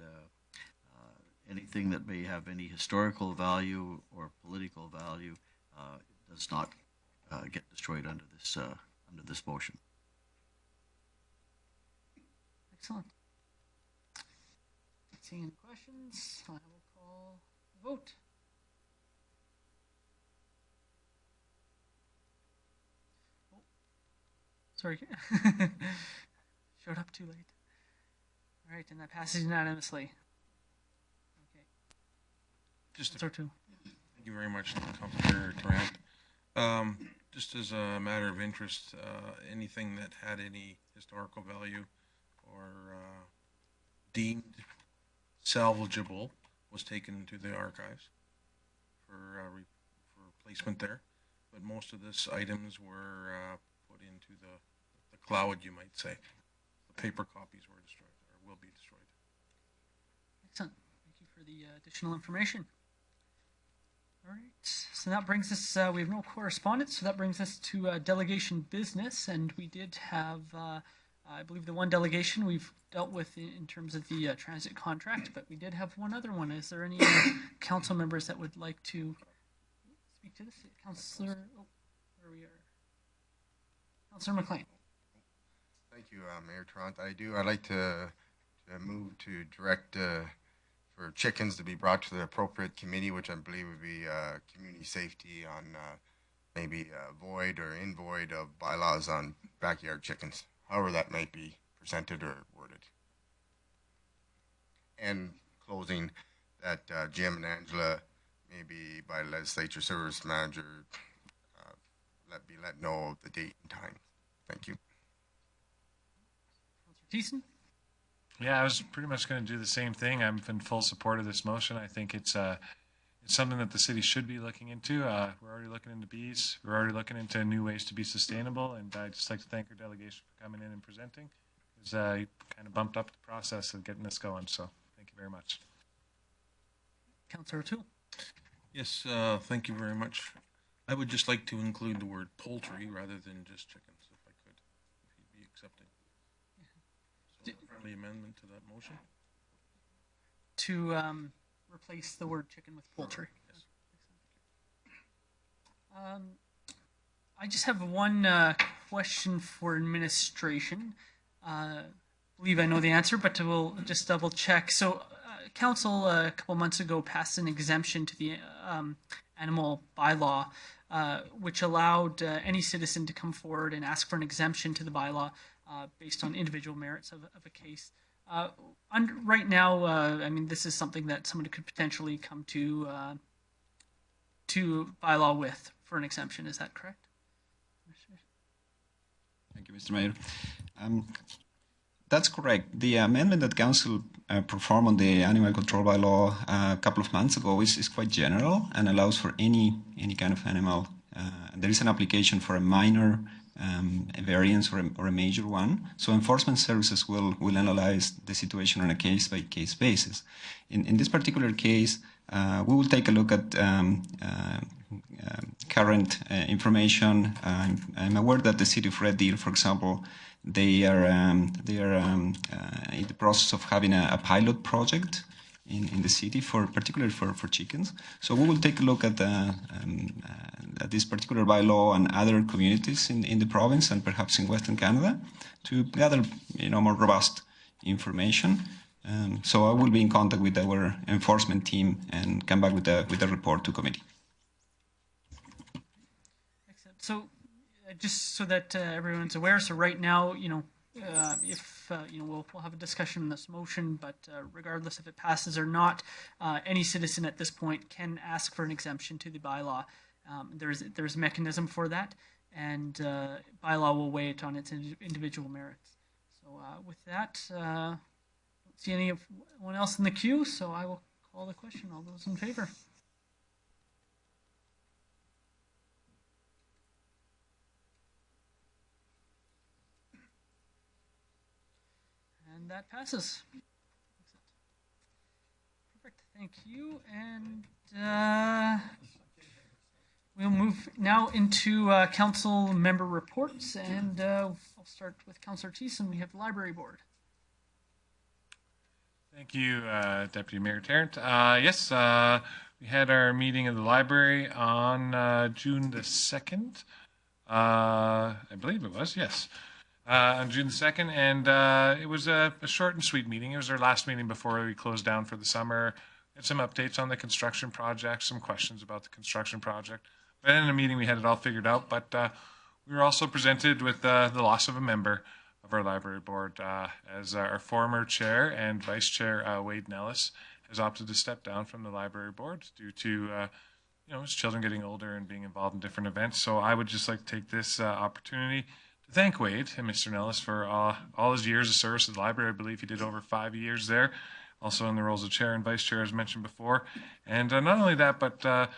anything that may have any historical value or political value does not get destroyed under this motion. Excellent. Seeing any questions, I will call the vote. Oh, sorry. Showed up too late. All right, and that passes unanimously. Okay. Thank you very much, Councillor Tarrant. Just as a matter of interest, anything that had any historical value or deemed salvageable was taken into the archives for placement there. But most of these items were put into the cloud, you might say. The paper copies were destroyed or will be destroyed. Excellent. Thank you for the additional information. All right, so that brings us, we have no correspondence, so that brings us to delegation business, and we did have, I believe, the one delegation we've dealt with in terms of the transit contract, but we did have one other one. Is there any council members that would like to speak to this? Councillor, oh, where we are. Councillor McLean. Thank you, Mayor Tarrant. I'd like to move to direct for chickens to be brought to the appropriate committee, which I believe would be community safety on maybe void or in void of bylaws on backyard chickens, however that might be presented or worded. And closing that Jim and Angela, maybe by legislature service manager, let know of the date and time. Thank you. Councillor Thiessen? Yeah, I was pretty much going to do the same thing. I'm in full support of this motion. I think it's something that the city should be looking into. We're already looking into bees. We're already looking into new ways to be sustainable. And I'd just like to thank our delegation for coming in and presenting, because you kind of bumped up the process of getting this going. So thank you very much. Councillor O'Toole. Yes, thank you very much. I would just like to include the word poultry rather than just chickens, if I could, if you'd be accepting. So a friendly amendment to that motion. To replace the word chicken with poultry. Yes. I just have one question for administration. I believe I know the answer, but we'll just double check. So council a couple months ago passed an exemption to the animal bylaw, which allowed any citizen to come forward and ask for an exemption to the bylaw based on individual merits of a case. Right now, I mean, this is something that somebody could potentially come to bylaw with for an exemption. Is that correct? Thank you, Mr. Mayor. That's correct. The amendment that Council performed on the animal control bylaw a couple of months ago is quite general and allows for any kind of animal. There is an application for a minor a variance or a major one. So enforcement services will analyze the situation on a case-by-case basis. In this particular case, we will take a look at current information. I'm aware that the city of Red Deer, for example, they are in the process of having a pilot project in the city, particularly for chickens. So we will take a look at this particular bylaw and other communities in the province and perhaps in Western Canada to gather more robust information. So I will be in contact with our enforcement team and come back with a report to committee. Excellent. So just so that everyone's aware, so right now, if we'll have a discussion on this motion, but regardless if it passes or not, any citizen at this point can ask for an exemption to the bylaw. There's a mechanism for that, and bylaw will weigh it on its individual merits. So with that, don't see anyone else in the queue, so I will call the question. All those in favor? And that passes. Perfect. Thank you. And we'll move now into council member reports, and I'll start with Councillor Thiessen. We have the library board. Thank you, Deputy Mayor Tarrant. Yes, we had our meeting of the library on June the 2nd. I believe it was, yes. On June the 2nd, and it was a short and sweet meeting. It was our last meeting before we closed down for the summer. We had some updates on the construction project, some questions about the construction project. But in the meeting, we had it all figured out, but we were also presented with the loss of a member of our library board, as our former chair and vice chair, Wade Nellis, has opted to step down from the library board due to his children getting older and being involved in different events. So I would just like to take this opportunity to thank Wade and Mr. Nellis for all his years of service to the library. I believe he did over 5 years there, also in the roles of chair and vice chair, as mentioned before. And not only that, but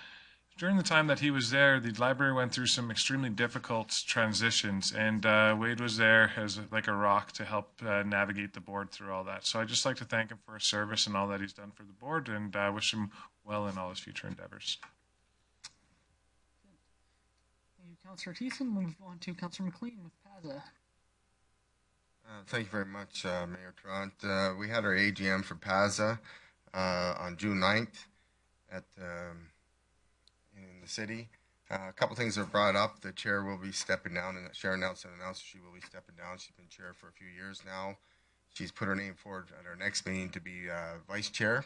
during the time that he was there, the library went through some extremely difficult transitions, and Wade was there as like a rock to help navigate the board through all that. So I'd just like to thank him for his service and all that he's done for the board, and wish him well in all his future endeavors. Thank you, Councillor Thiessen. We'll move on to Councillor McLean with PAZA. Thank you very much, Mayor Tarrant. We had our AGM for PAZA on June 9th in the city. A couple things are brought up. The chair will be stepping down, and Sharon Nelson announced she will be stepping down. She's been chair for a few years now. She's put her name forward at our next meeting to be vice chair.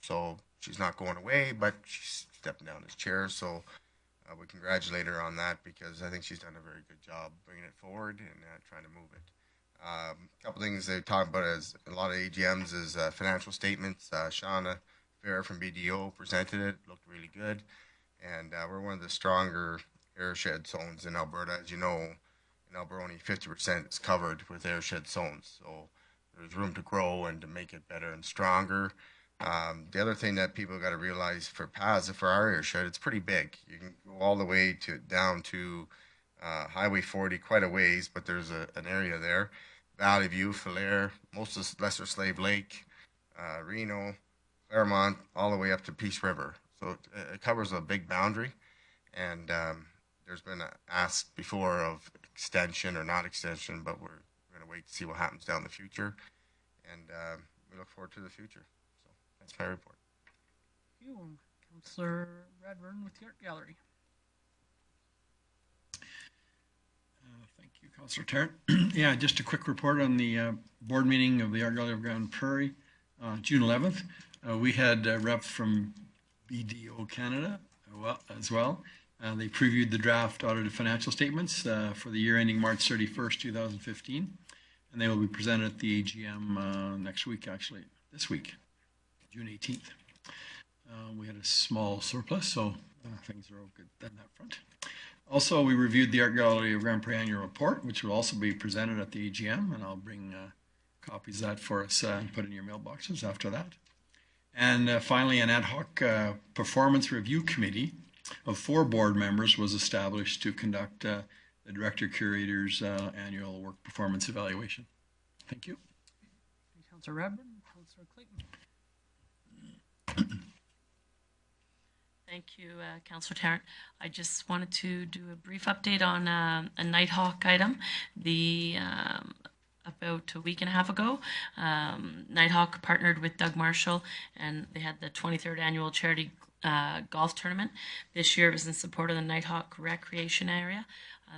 So she's not going away, but she's stepping down as chair. So we congratulate her on that, because I think she's done a very good job bringing it forward and trying to move it. A couple things they talk about as a lot of AGMs is financial statements. Shauna Fair from BDO presented it, looked really good. And we're one of the stronger airshed zones in Alberta. As you know, in Alberta, only 50% is covered with airshed zones. So there's room to grow and to make it better and stronger. The other thing that people got to realize for PAZA, for our airshed, it's pretty big. You can go all the way down to Highway 40, quite a ways, but there's an area there. Valley View, Falher, most of Lesser Slave Lake, Reno, Claremont, all the way up to Peace River. So it covers a big boundary, and there's been an ask before of extension or not extension, but we're going to wait to see what happens down the future, and we look forward to the future. So that's my report. Thank you. Councillor Radburn with the Art Gallery. Thank you, Councillor Tarrant. Yeah, just a quick report on the board meeting of the Art Gallery of Grand Prairie, June 11th. We had a rep from BDO Canada as well. They previewed the draft audited financial statements for the year ending March 31st, 2015. And they will be presented at the AGM next week, actually, this week, June 18th. We had a small surplus, so things are all good on that front. Also, we reviewed the Art Gallery of Grand Prairie annual report, which will also be presented at the AGM, and I'll bring copies of that for us and put in your mailboxes after that. And finally, an ad hoc performance review committee of 4 board members was established to conduct the Director Curator's annual work performance evaluation. Thank you. Councillor Radburn, Councillor Clayton. Thank you, Councillor Tarrant. I just wanted to do a brief update on a Nighthawk item. The about a week and a half ago. Nighthawk partnered with Doug Marshall, and they had the 23rd annual charity golf tournament. This year it was in support of the Nighthawk recreation area.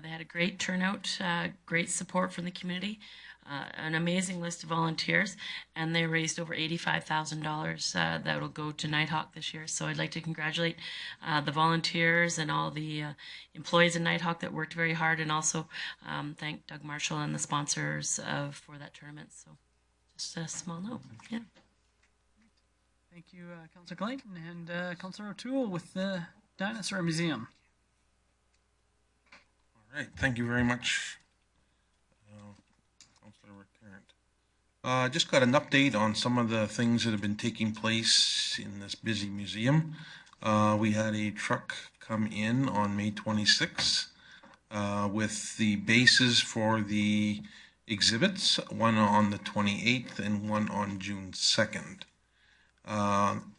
They had a great turnout, great support from the community, an amazing list of volunteers, and they raised over $85,000 that will go to Nighthawk this year. So I'd like to congratulate the volunteers and all the employees in Nighthawk that worked very hard, and also thank Doug Marshall and the sponsors for that tournament. So just a small note. Yeah. Thank you, Councillor Clayton, and Councillor O'Toole with the Dinosaur Museum. All right, thank you very much, Councillor Tarrant. Just got an update on some of the things that have been taking place in this busy museum. We had a truck come in on May 26th with the bases for the exhibits, one on the 28th and one on June 2nd.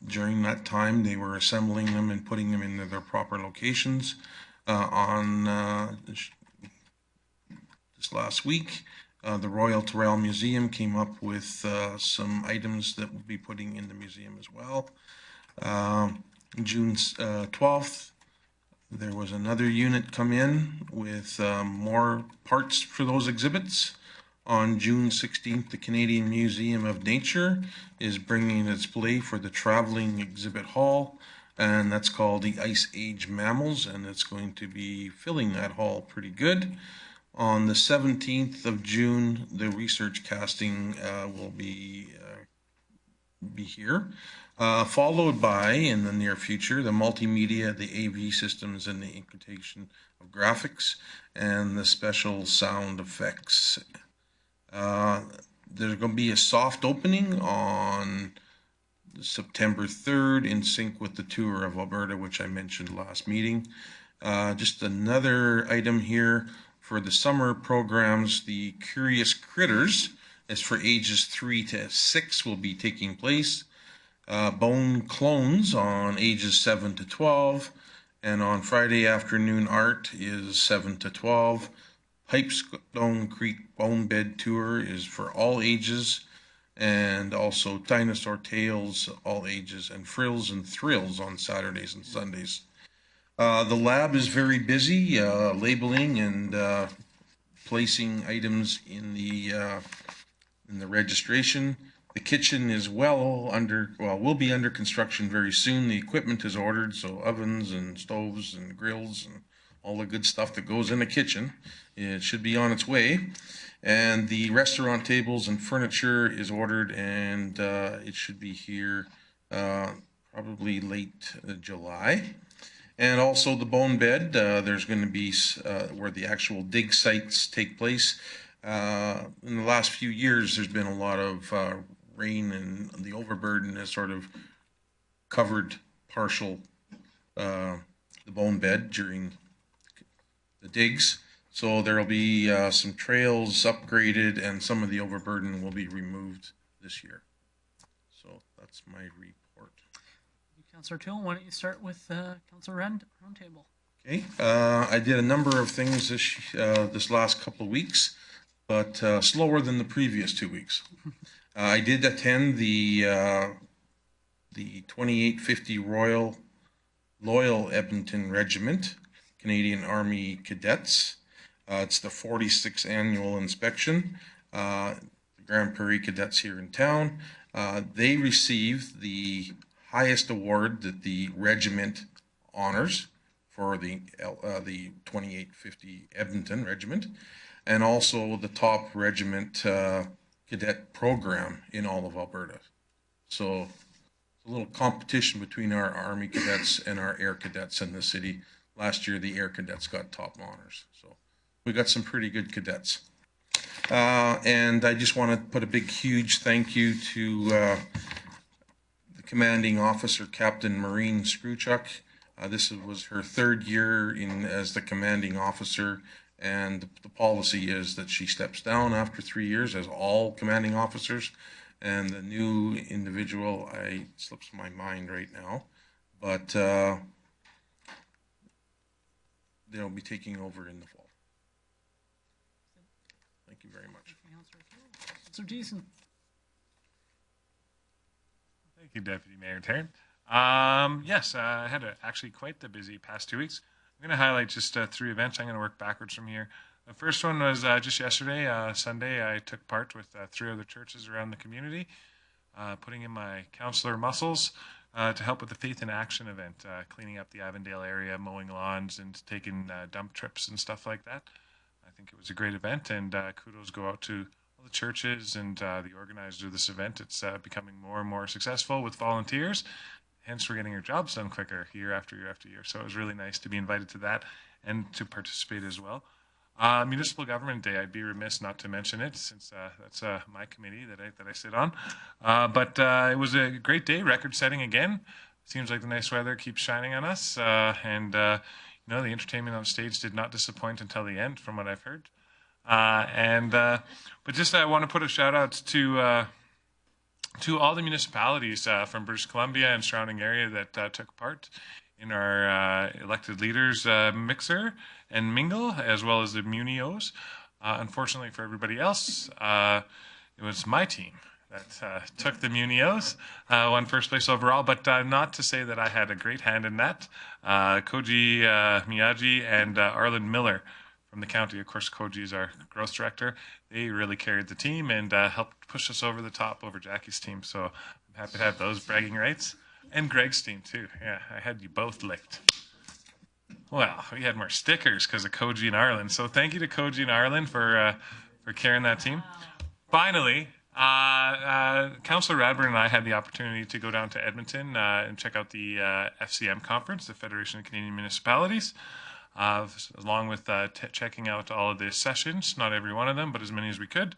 During that time, they were assembling them and putting them into their proper locations. This last week, the Royal Tyrrell Museum came up with some items that we'll be putting in the museum as well. June 12th, there was another unit come in with more parts for those exhibits. On June 16th, the Canadian Museum of Nature is bringing a display for the traveling exhibit hall, and that's called the Ice Age Mammals, and it's going to be filling that hall pretty good. On the 17th of June, the research casting will be here, followed by, in the near future, the multimedia, the AV systems, and the incorporation of graphics, and the special sound effects. There's going to be a soft opening on September 3rd in sync with the tour of Alberta, which I mentioned last meeting. Just another item here for the summer programs, the Curious Critters, as for ages 3 to 6, will be taking place. Bone Clones on ages 7 to 12, and on Friday afternoon art is 7 to 12. Pipestone Creek Bone Bed Tour is for all ages, and also Dinosaur Tales, all ages, and Frills and Thrills on Saturdays and Sundays. The lab is very busy labeling and placing items in the registration. The kitchen is will be under construction very soon. The equipment is ordered, so ovens and stoves and grills and all the good stuff that goes in the kitchen. It should be on its way. And the restaurant tables and furniture is ordered, and it should be here probably late July. And also the bone bed, there's going to be where the actual dig sites take place. In the last few years, there's been a lot of rain, and the overburden has sort of covered partial the bone bed during the digs. So there will be some trails upgraded, and some of the overburden will be removed this year. So that's my report. Councillor Till, why don't you start with Councillor Roundtable? Okay, I did a number of things this last couple of weeks, but slower than the previous 2 weeks. I did attend the 2850 Loyal Edmonton Regiment, Canadian Army Cadets. It's the 46th annual inspection. The Grand Prairie Cadets here in town. They received the highest award that the regiment honors for the 2850 Edmonton Regiment, and also the top regiment cadet program in all of Alberta. So a little competition between our Army cadets and our Air Cadets in the city. Last year, the Air Cadets got top honors. So we got some pretty good cadets. And I just want to put a big, huge thank you to the commanding officer, Captain Maureen Screwchuck. This was her 3rd year as the commanding officer, and the policy is that she steps down after 3 years, as all commanding officers. And the new individual, it slips my mind right now, but they'll be taking over in the fall. Thank you very much. Councillor Thiessen. Thank you, Deputy Mayor Tarrant. Yes, I had actually quite the busy past 2 weeks. I'm going to highlight just 3 events. I'm going to work backwards from here. The first one was just yesterday, Sunday. I took part with 3 other churches around the community, putting in my counselor muscles to help with the Faith in Action event, cleaning up the Avondale area, mowing lawns, and taking dump trips and stuff like that. I think it was a great event, and kudos go out to all the churches and the organizers of this event. It's becoming more and more successful with volunteers. Hence, we're getting our jobs done quicker year after year after year. So it was really nice to be invited to that and to participate as well. Municipal Government Day, I'd be remiss not to mention it since that's my committee that I sit on. But it was a great day, record-setting again. Seems like the nice weather keeps shining on us, and the entertainment on stage did not disappoint until the end, from what I've heard. But just I want to put a shout out to all the municipalities from British Columbia and surrounding area that took part in our elected leaders mixer and mingle, as well as the Munios. Unfortunately for everybody else, it was my team that took the Munios, won first place overall, but not to say that I had a great hand in that. Koji Miyagi and Arlen Miller from the county, of course, Koji is our growth director. They really carried the team and helped push us over the top over Jackie's team. So I'm happy to have those bragging rights. And Greg's team, too. Yeah, I had you both licked. Well, we had more stickers because of Koji and Arlen. So thank you to Koji and Arlen for carrying that team. Finally, Councillor Radburn and I had the opportunity to go down to Edmonton and check out the FCM conference, the Federation of Canadian Municipalities, along with checking out all of the sessions, not every one of them, but as many as we could,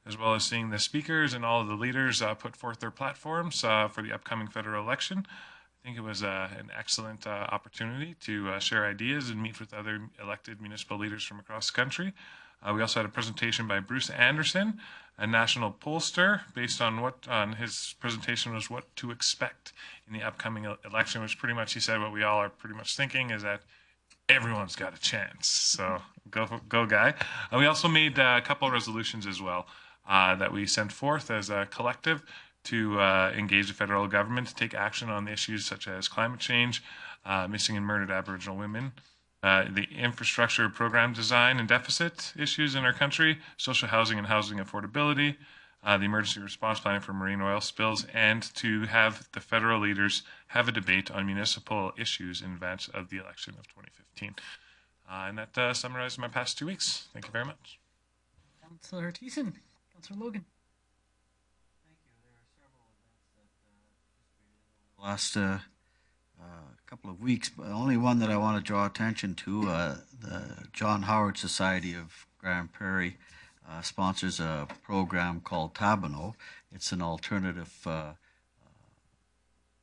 as well as seeing the speakers and all of the leaders put forth their platforms for the upcoming federal election. I think it was an excellent opportunity to share ideas and meet with other elected municipal leaders from across the country. We also had a presentation by Bruce Anderson, a national pollster, based on his presentation was what to expect in the upcoming election, which pretty much he said what we all are pretty much thinking is that everyone's got a chance. So go guy. We also made a couple of resolutions as well that we sent forth as a collective to engage the federal government to take action on issues such as climate change, missing and murdered Aboriginal women, the infrastructure program design and deficit issues in our country, social housing and housing affordability, the emergency response planning for marine oil spills, and to have the federal leaders have a debate on municipal issues in advance of the election of 2015. And that summarizes my past 2 weeks. Thank you very much. Councillor Thiessen. Councillor Logan. Last couple of weeks, but only one that I want to draw attention to, the John Howard Society of Grand Prairie sponsors a program called Tabano. It's an alternative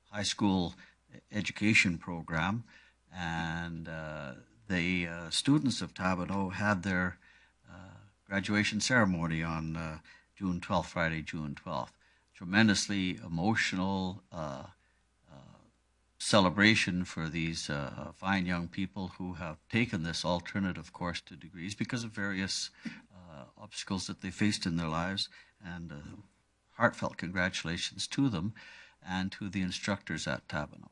high school education program, and the students of Tabano had their graduation ceremony on June 12th, Friday, June 12th. Tremendously emotional celebration for these fine young people who have taken this alternative course to degrees because of various obstacles that they faced in their lives, and heartfelt congratulations to them and to the instructors at Tabano.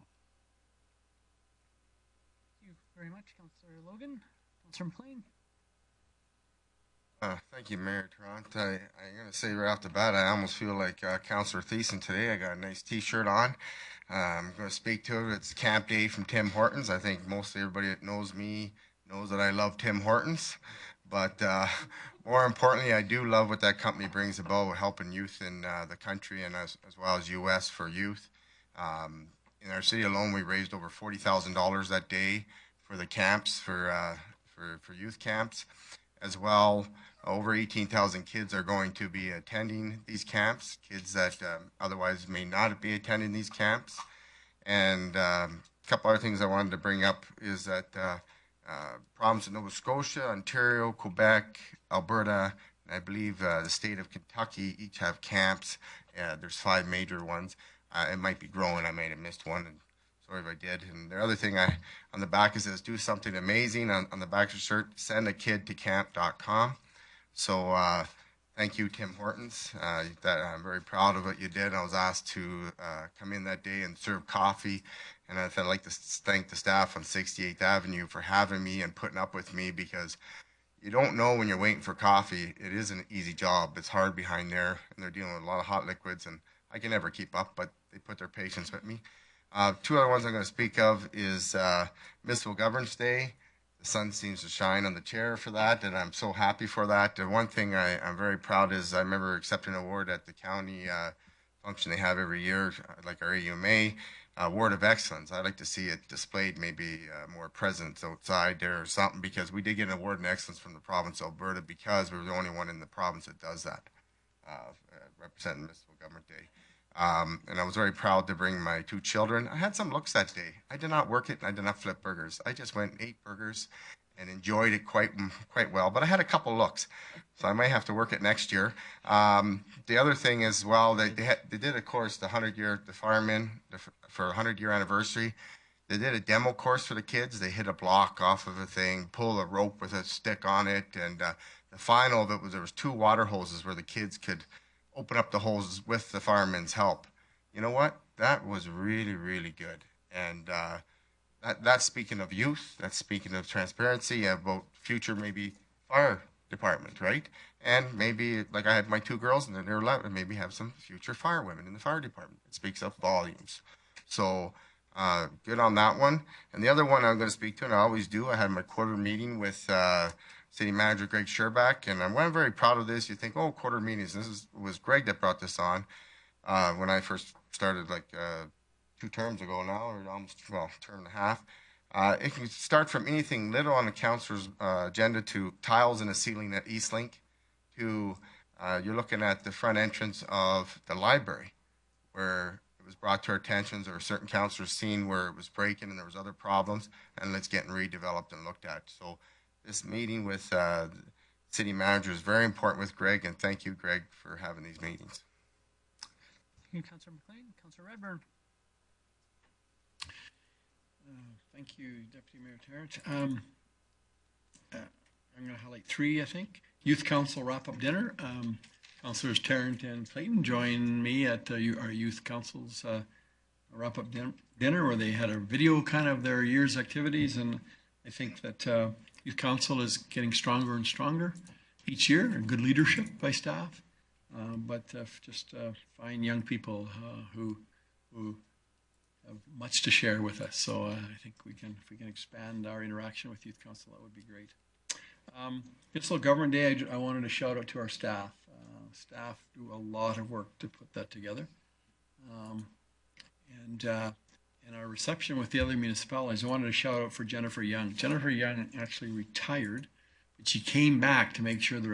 Thank you very much, Councillor Logan. Councillor McLean. Thank you, Mayor Tarrant. I'm going to say right off the bat, I almost feel like Councillor Thiessen today. I got a nice T-shirt on. I'm going to speak to it. It's Camp Day from Tim Hortons. I think most everybody that knows me knows that I love Tim Hortons. But more importantly, I do love what that company brings about with helping youth in the country and as well as U.S. for youth. In our city alone, we raised over $40,000 that day for the camps, for youth camps. As well, over 18,000 kids are going to be attending these camps, kids that otherwise may not be attending these camps. And a couple other things I wanted to bring up is that province of Nova Scotia, Ontario, Quebec, Alberta, and I believe the state of Kentucky each have camps. There's 5 major ones. It might be growing. I may have missed one. And sorry if I did. And the other thing on the back it says, do something amazing. On the back of the shirt, send a kid to camp.com. So thank you, Tim Hortons. That I'm very proud of what you did. I was asked to come in that day and serve coffee, and I'd like to thank the staff on 68th Avenue for having me and putting up with me, because you don't know when you're waiting for coffee. It is an easy job. It's hard behind there, and they're dealing with a lot of hot liquids, and I can never keep up, but they put their patience with me. Two other ones I'm going to speak of is Municipal Governance Day. The sun seems to shine on the chair for that, and I'm so happy for that. The one thing I'm very proud is I remember accepting an award at the county function they have every year, like our AUMA, Award of Excellence. I'd like to see it displayed, maybe more presence outside there or something, because we did get an award of excellence from the province of Alberta because we were the only one in the province that does that, representing Municipal Government Day. And I was very proud to bring my two children. I had some looks that day. I did not work it, and I did not flip burgers. I just went and ate burgers and enjoyed it quite well. But I had a couple looks, so I might have to work it next year. The other thing is, well, they did, of course, the 100-year, the firemen, for a 100-year anniversary. They did a demo course for the kids. They hit a block off of a thing, pull a rope with a stick on it, and the final of it was there was 2 water hoses where the kids could open up the hoses with the firemen's help. You know what? That was really, really good. And that's speaking of youth. That's speaking of transparency about future maybe fire department, right? And maybe, like I had my 2 girls and they're 11, maybe have some future firewomen in the fire department. It speaks of volumes. So good on that one. And the other one I'm going to speak to, and I always do, I had my quarter meeting with City Manager Greg Sherbach, and I'm very proud of this. You think, oh, quarter meetings. This was Greg that brought this on when I first started, like 2 terms ago now, or almost, well, term and a half. It can start from anything little on the councilor's agenda to tiles in the ceiling at Eastlink, to you're looking at the front entrance of the library, where it was brought to our attention, or certain councilors seen where it was breaking and there was other problems, and it's getting redeveloped and looked at. So this meeting with city manager is very important with Greg, and thank you, Greg, for having these meetings. Thank you, Councillor McLean. Councillor Redburn. Thank you, Deputy Mayor Tarrant. I'm going to highlight 3, I think. Youth Council wrap-up dinner. Councillors Tarrant and Clayton joined me at our Youth Council's wrap-up dinner, where they had a video kind of their year's activities, and I think that Youth Council is getting stronger and stronger each year, and good leadership by staff, but just fine young people who have much to share with us. So I think if we can expand our interaction with Youth Council, that would be great. Municipal Government Day, I wanted to shout out to our staff. Staff do a lot of work to put that together. And our reception with the other municipalities, I wanted to shout out for Jennifer Young. Jennifer Young actually retired, but she came back to make sure the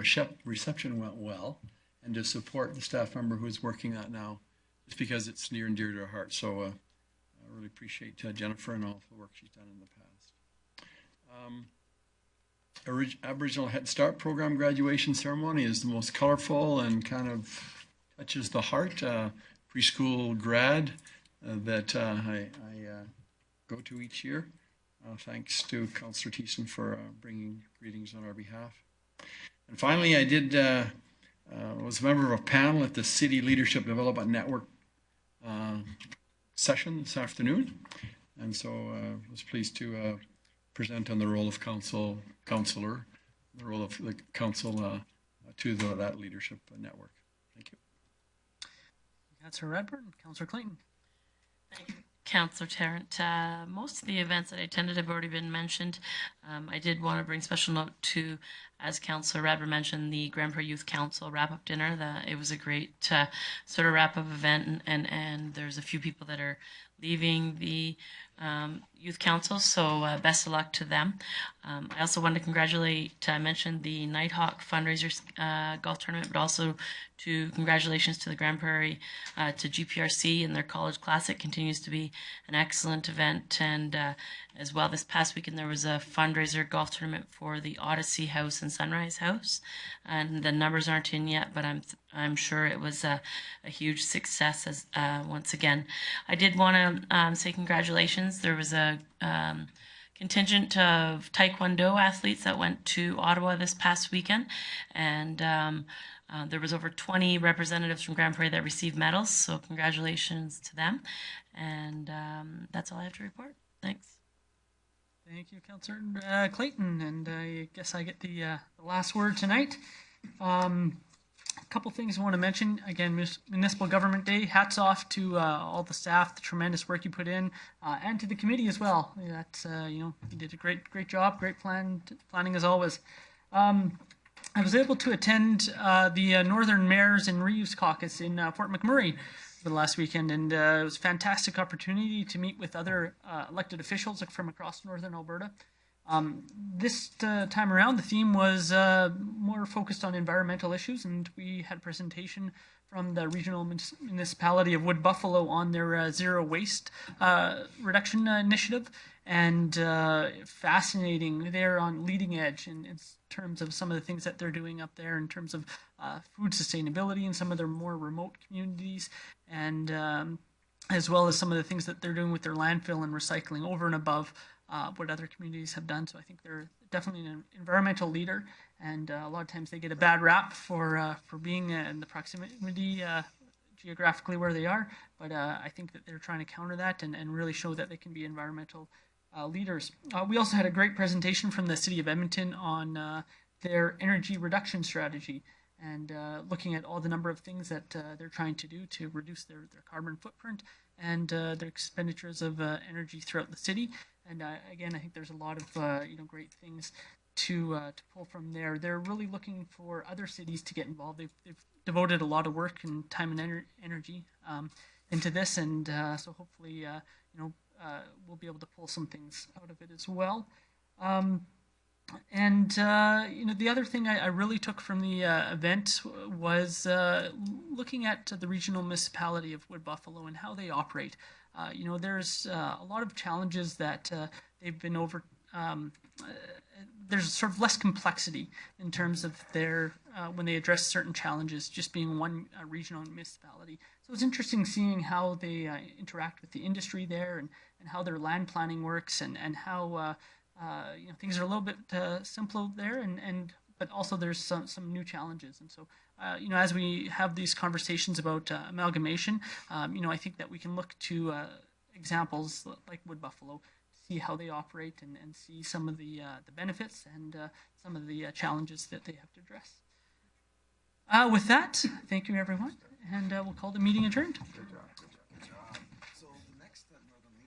reception went well and to support the staff member who's working that now, just because it's near and dear to her heart. So I really appreciate Jennifer and all the work she's done in the past. Aboriginal Head Start program graduation ceremony is the most colorful and kind of touches the heart. Preschool grad that I go to each year. Thanks to Councillor Thiessen for bringing greetings on our behalf. And finally, I was a member of a panel at the City Leadership Development Network session this afternoon, and so I was pleased to present on the role of counselor, the role of the council to that leadership network. Thank you. Councillor Redburn, Councillor Clayton. Thank you, Councillor Tarrant. Most of the events that I attended have already been mentioned. I did want to bring special note to, as Councillor Redburn mentioned, the Grand Prairie Youth Council wrap-up dinner. It was a great sort of wrap-up event, and there's a few people that are leaving the Youth Council, so best of luck to them. I also wanted to congratulate, I mentioned the Nighthawk fundraiser golf tournament, but also congratulations to the Grand Prairie, to GPRC and their College Classic. Continues to be an excellent event, and as well this past weekend there was a fundraiser golf tournament for the Odyssey House and Sunrise House, and the numbers aren't in yet, but I'm sure it was a huge success. As once again, I did want to say congratulations. There was a contingent of Taekwondo athletes that went to Ottawa this past weekend, and There was over 20 representatives from Grand Prairie that received medals, so congratulations to them. And that's all I have to report. Thanks. Thank you, Councillor Clayton, and I guess I get the last word tonight. A couple things I want to mention. Again, Municipal Government Day. Hats off to all the staff, the tremendous work you put in, and to the committee as well. That's you did a great job, great planning as always. I was able to attend the Northern Mayors and Reuse Caucus in Fort McMurray for the last weekend, and it was a fantastic opportunity to meet with other elected officials from across Northern Alberta. This time around, the theme was more focused on environmental issues, and we had a presentation from the regional municipality of Wood Buffalo on their zero waste reduction initiative, and fascinating. They're on leading edge in terms of some of the things that they're doing up there in terms of food sustainability in some of their more remote communities, and as well as some of the things that they're doing with their landfill and recycling over and above what other communities have done. So I think they're definitely an environmental leader, and a lot of times they get a bad rap for being in the proximity geographically where they are, but I think that they're trying to counter that and really show that they can be environmental leaders. We also had a great presentation from the City of Edmonton on their energy reduction strategy, and looking at all the number of things that they're trying to do to reduce their carbon footprint and their expenditures of energy throughout the city. And again, I think there's a lot of great things to pull from there. They're really looking for other cities to get involved. They've devoted a lot of work and time and energy into this, and so hopefully we'll be able to pull some things out of it as well. And the other thing I really took from the event was looking at the regional municipality of Wood Buffalo and how they operate. There's a lot of challenges that they've been over. There's sort of less complexity in terms of their when they address certain challenges, just being one regional municipality. So it's interesting seeing how they interact with the industry there, and how their land planning works, and how things are a little bit simpler there, but also there's some new challenges. And so as we have these conversations about amalgamation, I think that we can look to examples like Wood Buffalo, see how they operate, and see some of the benefits and some of the challenges that they have to address. With that, thank you everyone, and we'll call the meeting adjourned. Good job.